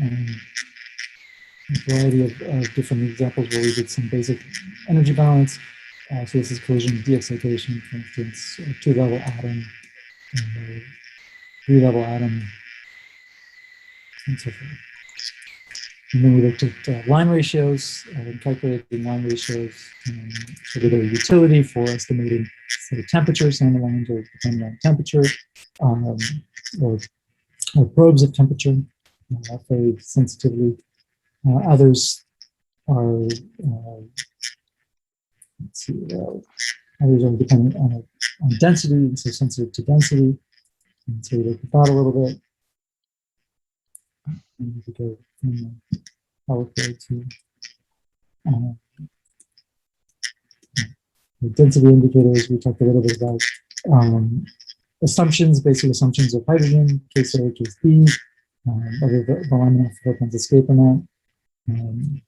variety of different examples where we did some basic energy balance. So this is collision de-excitation, for instance, a two-level atom, three-level atom, and so forth. And then we looked at line ratios, and calculating line ratios, sort of their utility for estimating, say, temperature. Some of the lines are depending on temperature, or probes of temperature, very sensitively. Others are, let's see, others are dependent on density, and so sensitive to density. And so we looked at that a little bit. And we could go from power code to the density indicators. We talked a little bit about assumptions, basic assumptions of hydrogen, case A, case B, whether the laminar photons escape or not, and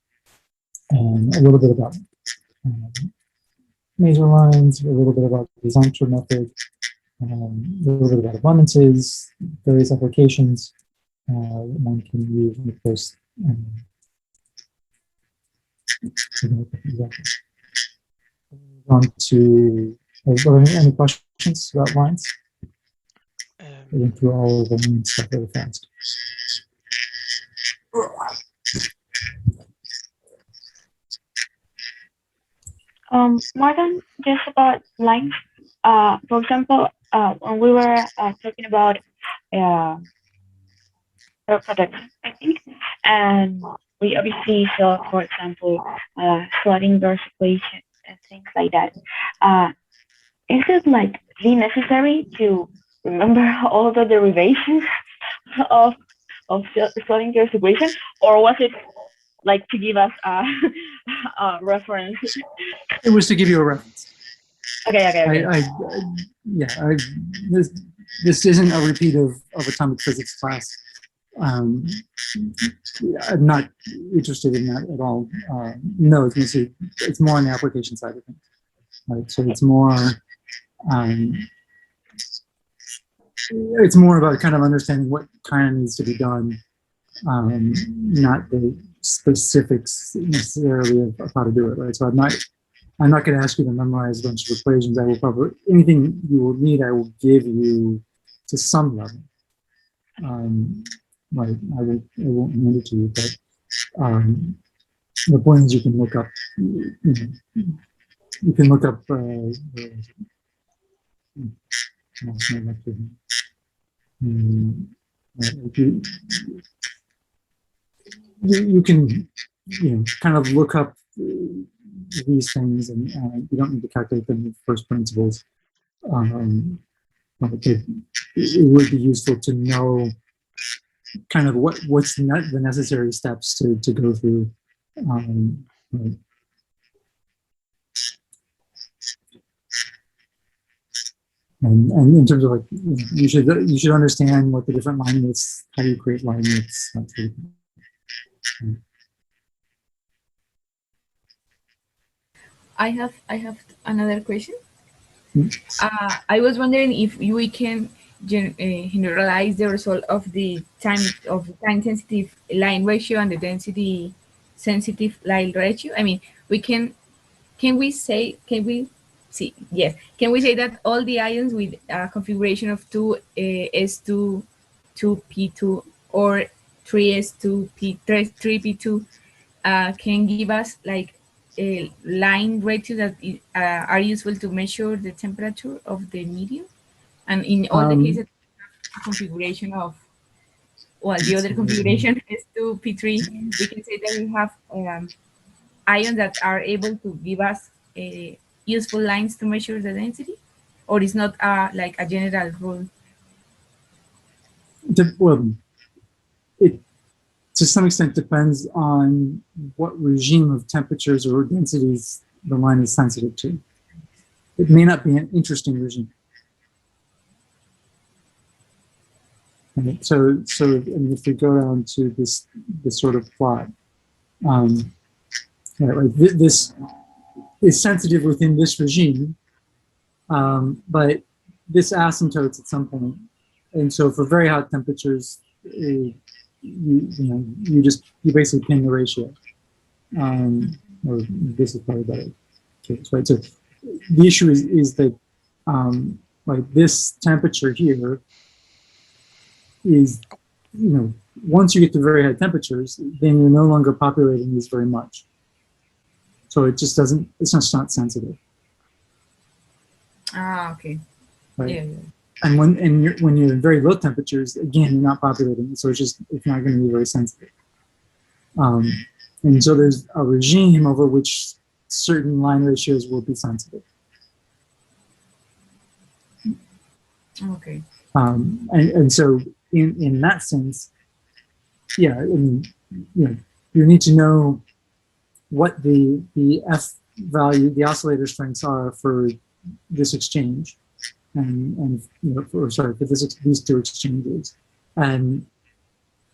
a little bit about Maser lines, a little bit about the Zontra method, a little bit about abundances, various applications one can use, and of course, on to, are there any questions about lines? I went through all of the main stuff really fast. Martin, just about lines. For example, when we were talking about reproduction, I think, and we obviously saw, for example, Schrödinger's equation and things like that. Is it like really necessary to remember all the derivations of Schrödinger's equation, or was it like to give us a, a reference? It was to give you a reference. Okay. This isn't a repeat of atomic physics class. I'm not interested in that at all. No, it's more on the application side of things. Right, so it's more about kind of understanding what kind of needs to be done, not the specifics necessarily of how to do it. Right, so I'm not going to ask you to memorize a bunch of equations. I will probably anything you will need. I will give you to some level. Right, I won't hand it to you, but the point is you can look up. You can look up. You can kind of look up these things, and you don't need to calculate them with first principles. It would be useful to know kind of what's the necessary steps to go through. Right. And in terms of like, you should understand what the different line widths, how you create line widths. That sort of thing. I have another question. I was wondering if we can generalize the result of the time sensitive line ratio and the density sensitive line ratio. I mean, can we say that all the ions with a configuration of 2s2 2p2 or 3s2 can give us like a line ratio that are useful to measure the temperature of the medium? And in all the cases, configuration of, well, the other configuration is 2p3, we can say that we have ions that are able to give us useful lines to measure the density, or is not like a general rule? Well, it to some extent depends on what regime of temperatures or densities the line is sensitive to. It may not be an interesting regime. Okay, so and if we go down to this sort of plot, this is sensitive within this regime, but this asymptotes at some point, and so for very hot temperatures, you basically pin the ratio, or this is probably better case, right? So the issue is that like this temperature here is, once you get to very high temperatures, then you're no longer populating these very much. So it just doesn't, it's just not sensitive. Okay. Right? Yeah. And when you're in very low temperatures, again, you're not populating, so it's not going to be very sensitive. And so there's a regime over which certain line ratios will be sensitive. Okay. And so in that sense, yeah, I mean, you need to know what the F value, the oscillator strengths are for this exchange, and for these two exchanges, and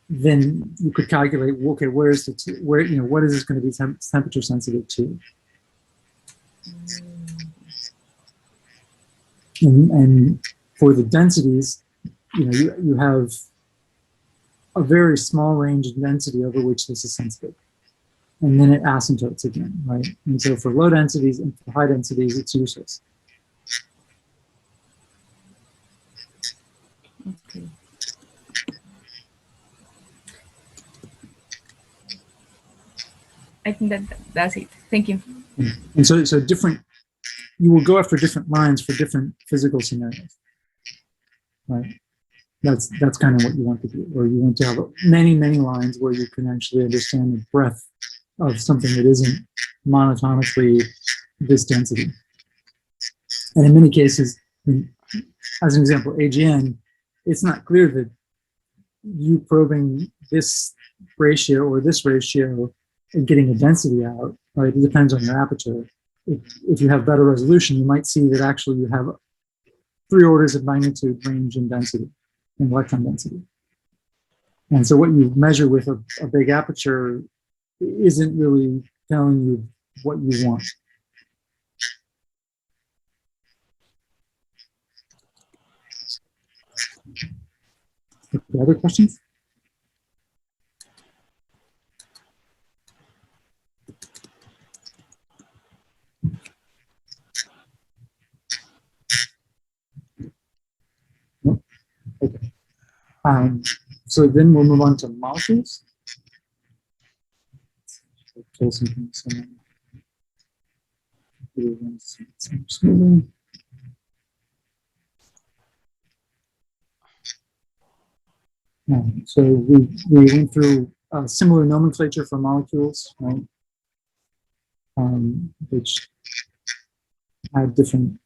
then you could calculate, okay, what is this going to be temperature sensitive to? And for the densities, you have a very small range of density over which this is sensitive. And then it asymptotes again, right? And so for low densities and for high densities, it's useless. Okay. I think that's it. Thank you. And so you will go after different lines for different physical scenarios, right? That's kind of what you want to do, or you want to have many lines where you can actually understand the breadth of something that isn't monotonically this density. And in many cases, as an example, AGN, it's not clear that you probing this ratio or this ratio getting a density out, right? It depends on your aperture. If you have better resolution, you might see that actually you have 3 orders of magnitude range in density, in electron density. And so what you measure with a big aperture isn't really telling you what you want. Okay, other questions? No? Okay. So then we'll move on to molecules. Okay, smoothly. So we went through a similar nomenclature for molecules, right? Which had different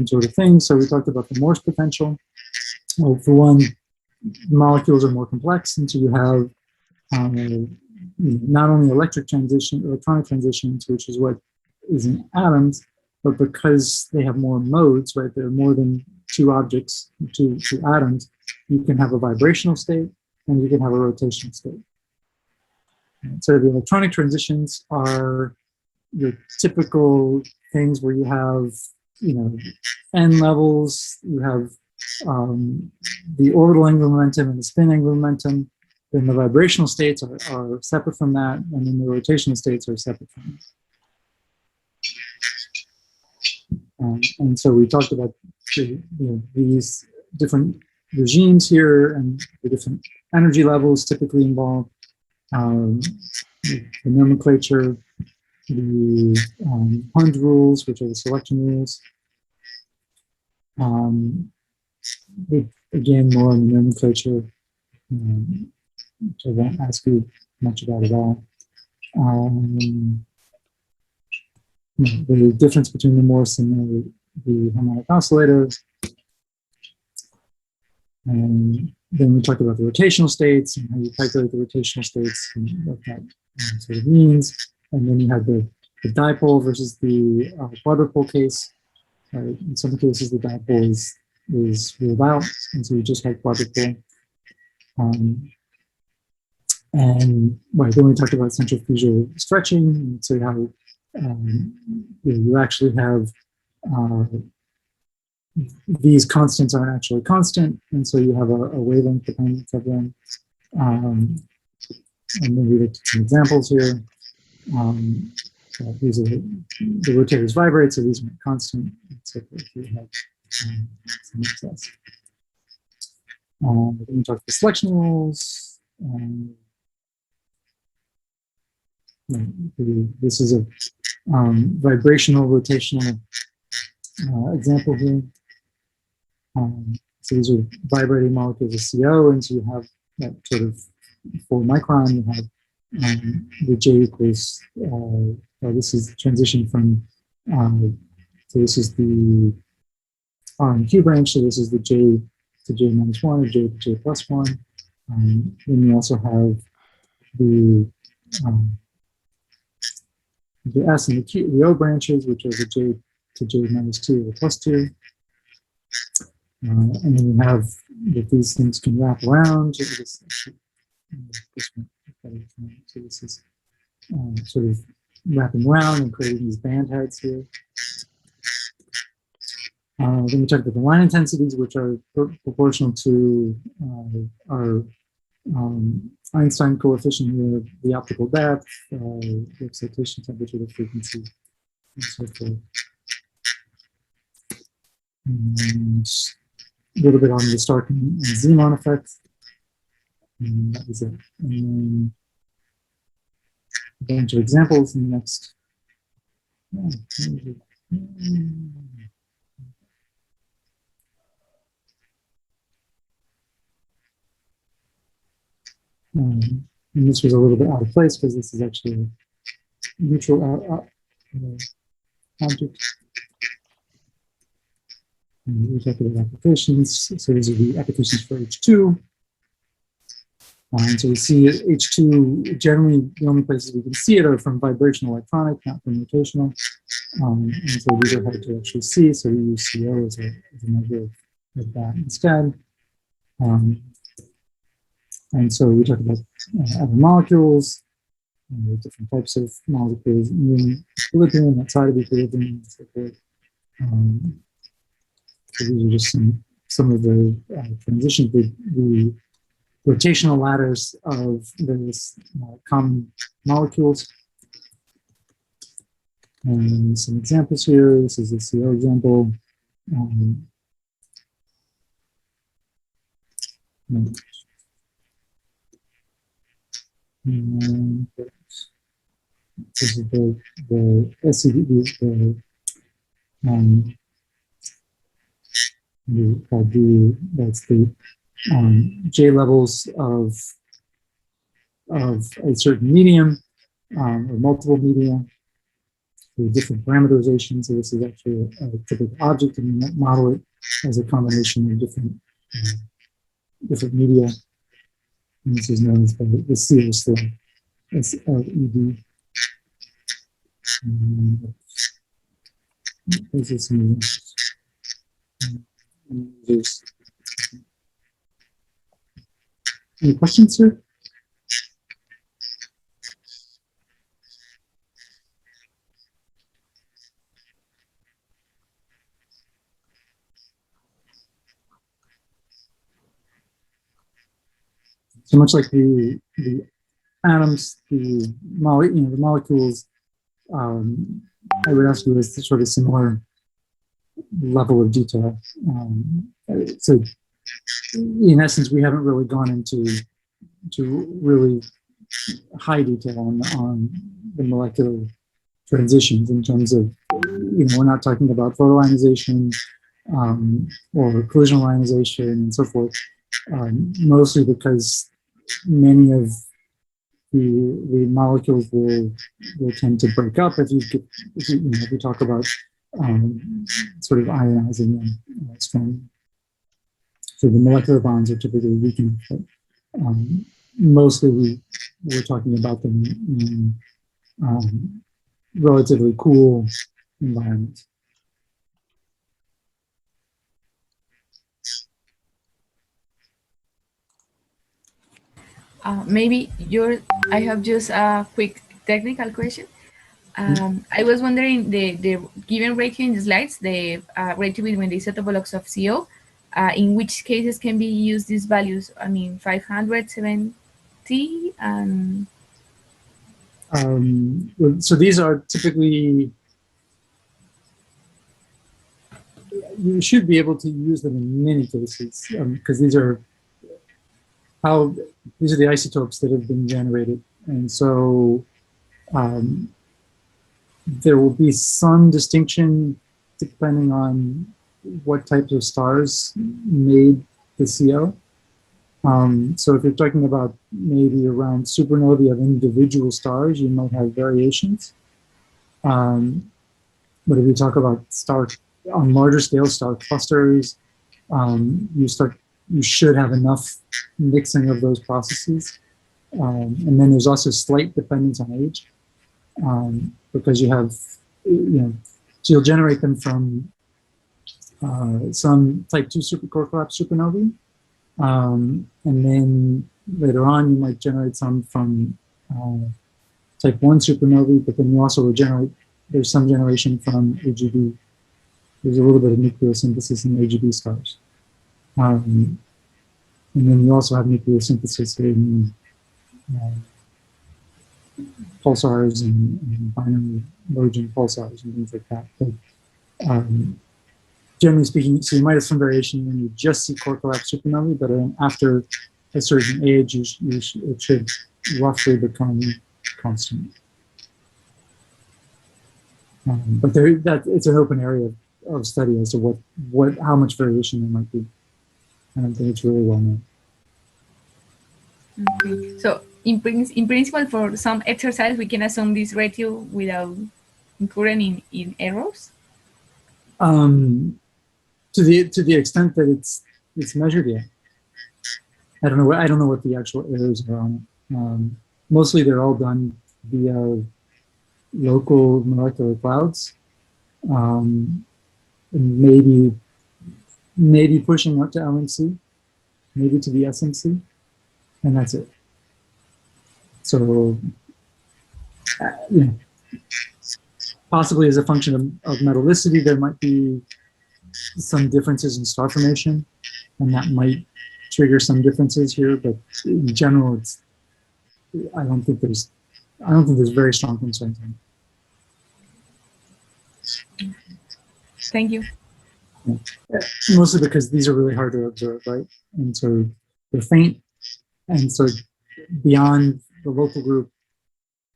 sort of things. So we talked about the Morse potential. Well, for one, molecules are more complex, and so you have not only electronic transitions, which is what is in atoms, but because they have more modes, right? There are more than 2 objects, two atoms. You can have a vibrational state, and you can have a rotational state. And so the electronic transitions are your typical things where you have, n levels. You have the orbital angular momentum and the spin angular momentum. Then the vibrational states are separate from that, and then the rotational states are separate from that. And so we talked about these different regimes here and the different energy levels typically involved, the nomenclature, the Hund's rules, which are the selection rules. Again, more on the nomenclature, which I won't ask you much about at all. The difference between the Morse and the harmonic oscillators. And then we talked about the rotational states and how you calculate the rotational states and what that sort of means. And then you had the dipole versus the quadrupole case. Right? In some cases, the dipole is ruled out, and so you just have quadrupole. And then we talked about centrifugal stretching, and so how you actually have these constants aren't actually constant, and so you have a wavelength dependence of them. And then we looked at some examples here. These are the rotators vibrate, so these are constant. So if you have some excess. Then we talked about the selection rules. This is a vibrational rotational example here. So these are vibrating molecules of CO, and so you have that sort of 4 micron. You have the J equals. This is the transition from. So this is the R and Q branch. So this is the J to J minus 1 or J to J plus 1. Then you also have the S and the Q, the O branches, which are the J to J minus 2 or plus 2. And then you have that these things can wrap around. So this is sort of wrapping around and creating these band heads here. Then we talked about the line intensities, which are proportional to our Einstein coefficient here, the optical depth, the excitation temperature, the frequency, and so forth. And a little bit on the Stark and Zeeman effect. And that was it. And a bunch of examples in the next. And this was a little bit out of place because this is actually a neutral object. And we talked about applications. So these are the applications for H2. And so we see H2, generally the only places we can see it are from vibrational electronic, not from rotational. And so these are hard to actually see, so we use CO as a measure of that instead. And so we talk about other molecules, different types of molecules in equilibrium, outside of equilibrium, and so forth. So these are just some of the transitions, the rotational ladders of various common molecules. And some examples here. This is a CO example. And this is the SCD, that's the J levels of a certain medium or multiple media with different parameterizations. So this is actually a typical object, and you model it as a combination of different media. And this is known as the CO slug, SLED. This is some any questions, sir? So much like the atoms, the molecules, I would ask you is sort of similar level of detail. So in essence, we haven't really gone into really high detail on the molecular transitions in terms of, we're not talking about photoionization or collision ionization and so forth, mostly because many of the molecules will tend to break up if you talk about sort of ionizing them strongly. So the molecular bonds are typically weakened, but mostly we're talking about them in relatively cool environments. Maybe I have just a quick technical question. I was wondering the given ratio in the slides, the ratio between the isotope blocks of CO, in which cases can be used these values? I mean, 570 and... So these are typically, you should be able to use them in many cases because these are the isotopes that have been generated, and so there will be some distinction depending on what types of stars made the CO. So if you're talking about maybe around supernovae of individual stars, you might have variations. But if you talk about on larger scale star clusters, you should have enough mixing of those processes. And then there's also slight dependence on age, because you have, so you'll generate them from some type 2 supercore collapse supernovae. And then later on, you might generate some from type 1 supernovae, but then you also will there's some generation from AGB. There's a little bit of nucleosynthesis in AGB stars. And then you also have nucleosynthesis in pulsars and binary merging pulsars and things like that. But generally speaking, so you might have some variation when you just see core collapse supernovae, but after a certain age, it should roughly become constant. But it's an open area of study as to how much variation there might be. I don't think it's really well known. Okay. So in principle, for some exercise, we can assume this ratio without incurring in errors? To the extent that it's measured, yeah. I don't know. I don't know what the actual errors are on it. Mostly, they're all done via local molecular clouds, and maybe pushing up to LMC, maybe to the SMC, and that's it. So, you know, possibly as a function of metallicity, there might be some differences in star formation, and that might trigger some differences here. But in general, I don't think there's very strong concerns on it. Thank you. Yeah. Mostly because these are really hard to observe, right? And so they're faint, and so beyond the local group,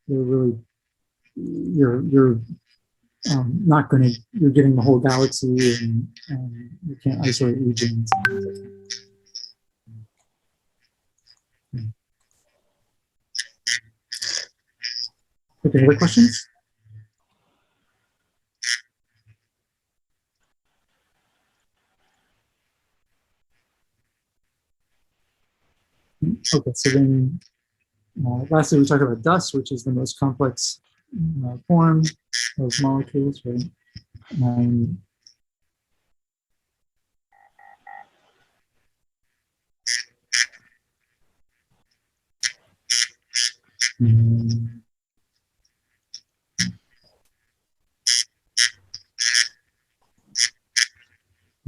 they're really you're not going to, you're getting the whole galaxy, and you can't isolate regions. Okay, other questions? Okay, so then lastly, we talked about dust, which is the most complex form of molecules, right? And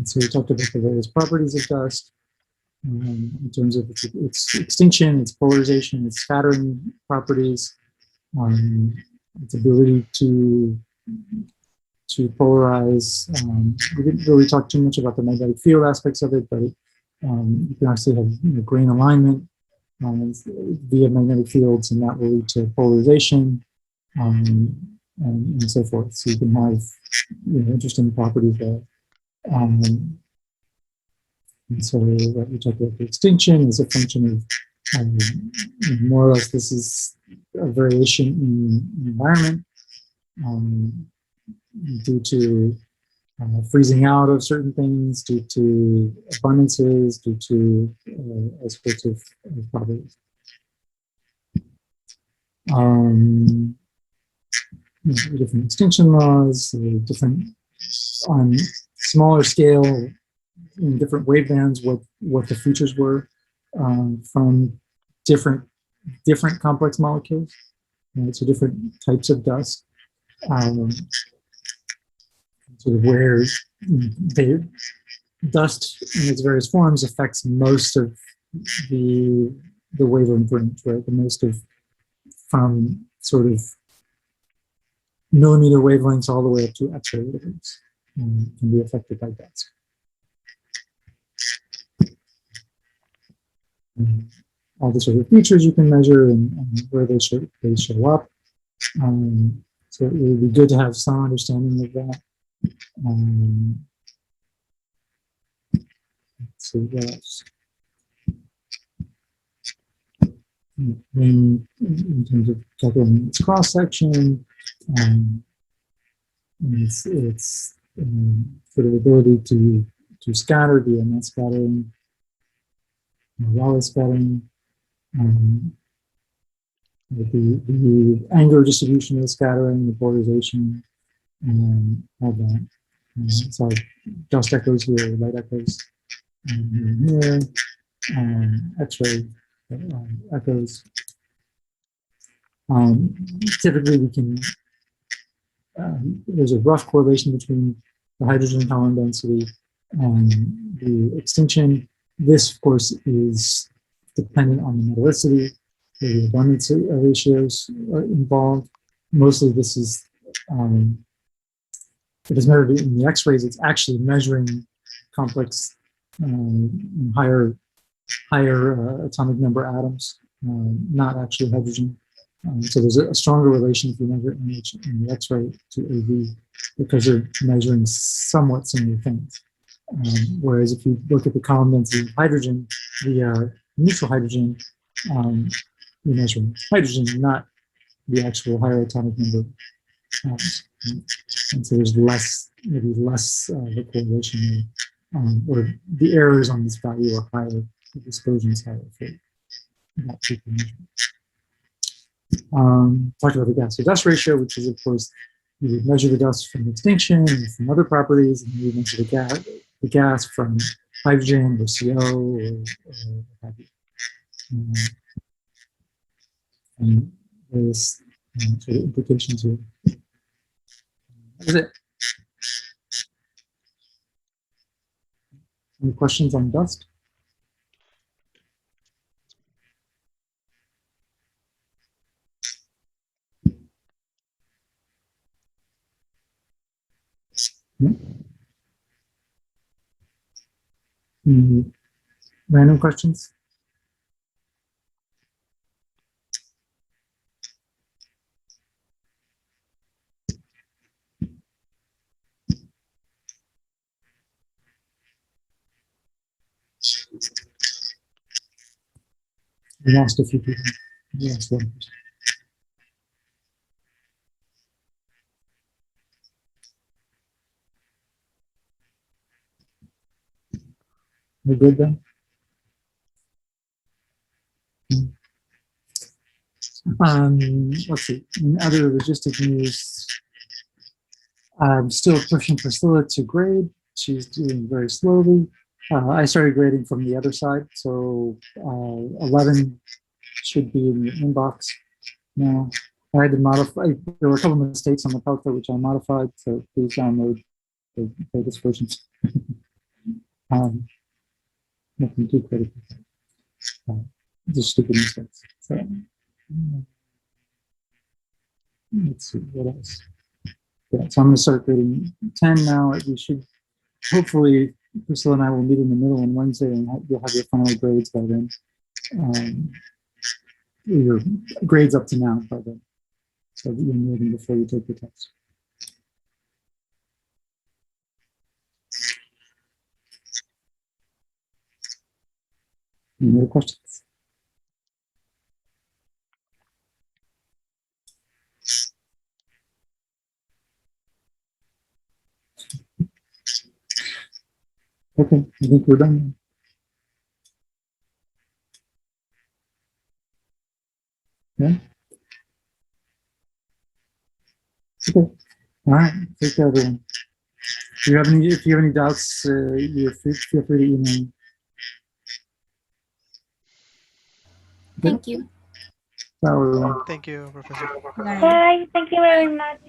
so we talked about the various properties of dust in terms of its extinction, its polarization, its scattering properties, its ability to polarize. We didn't really talk too much about the magnetic field aspects of it, but you can actually have grain alignment via magnetic fields, and that will lead to polarization and so forth. So you can have interesting properties there. And so what we talked about the extinction is a function of more or less this is a variation in environment due to freezing out of certain things, due to abundances, due to all sorts of properties. Different extinction laws, different on smaller scale, in different wavebands, what the features were from different complex molecules. So different types of dust. Sort of where dust in its various forms affects most of the wavelength range, right? The most of from sort of millimeter wavelengths all the way up to X-ray wavelengths can be affected by dust. All the sort of features you can measure and where they show up. So it would be good to have some understanding of that. Let's see what else. In terms of calculating its cross section, its sort of ability to scatter via net scattering, Raleigh scattering, the angular distribution of the scattering, the polarization, and all that. So dust echoes here, light echoes here, X-ray echoes. Typically, we can. There's a rough correlation between the hydrogen column density and the extinction. This, of course, is dependent on the metallicity. The abundance ratios are involved. Mostly, this is if it's measured in the X-rays, it's actually measuring complex, higher atomic number atoms, not actually hydrogen. So there's a stronger relation if you measure NH in the X-ray to AV because you're measuring somewhat similar things. Whereas if you look at the column density of hydrogen, the neutral hydrogen, you're measuring hydrogen, not the actual higher atomic number atoms. And so there's maybe less of a correlation there, or the errors on this value are higher the dispersions have for that type of measurement. Talked about the gas to dust ratio, which is, of course, you would measure the dust from extinction and from other properties, and you would measure the gas from hydrogen or CO or what have you. And there's sort of implications here. That was it. Any questions on dust? Random questions? We lost a few people. Yes, one person. We're good then? Let's see. In other logistic news, I'm still pushing Priscilla to grade. She's doing very slowly. I started grading from the other side, so 11 should be in your inbox now. I had to modify, there were a couple of mistakes on the PowerPoint which I modified, so please download the latest versions. Nothing too critical. Just stupid mistakes. So, let's see, what else? Yeah, so I'm going to start grading 10 now. We should, hopefully, Priscilla and I will meet in the middle on Wednesday, and you'll have your final grades by then. Your grades up to now by then, so that you're moving before you take the test. Any other questions? Okay, I think we're done. Yeah. Okay. All right. Take care, everyone. If you have any doubts, feel free to email me. Thank you. Ciao, everyone. Thank you, Professor. Bye. Bye. Thank you very much.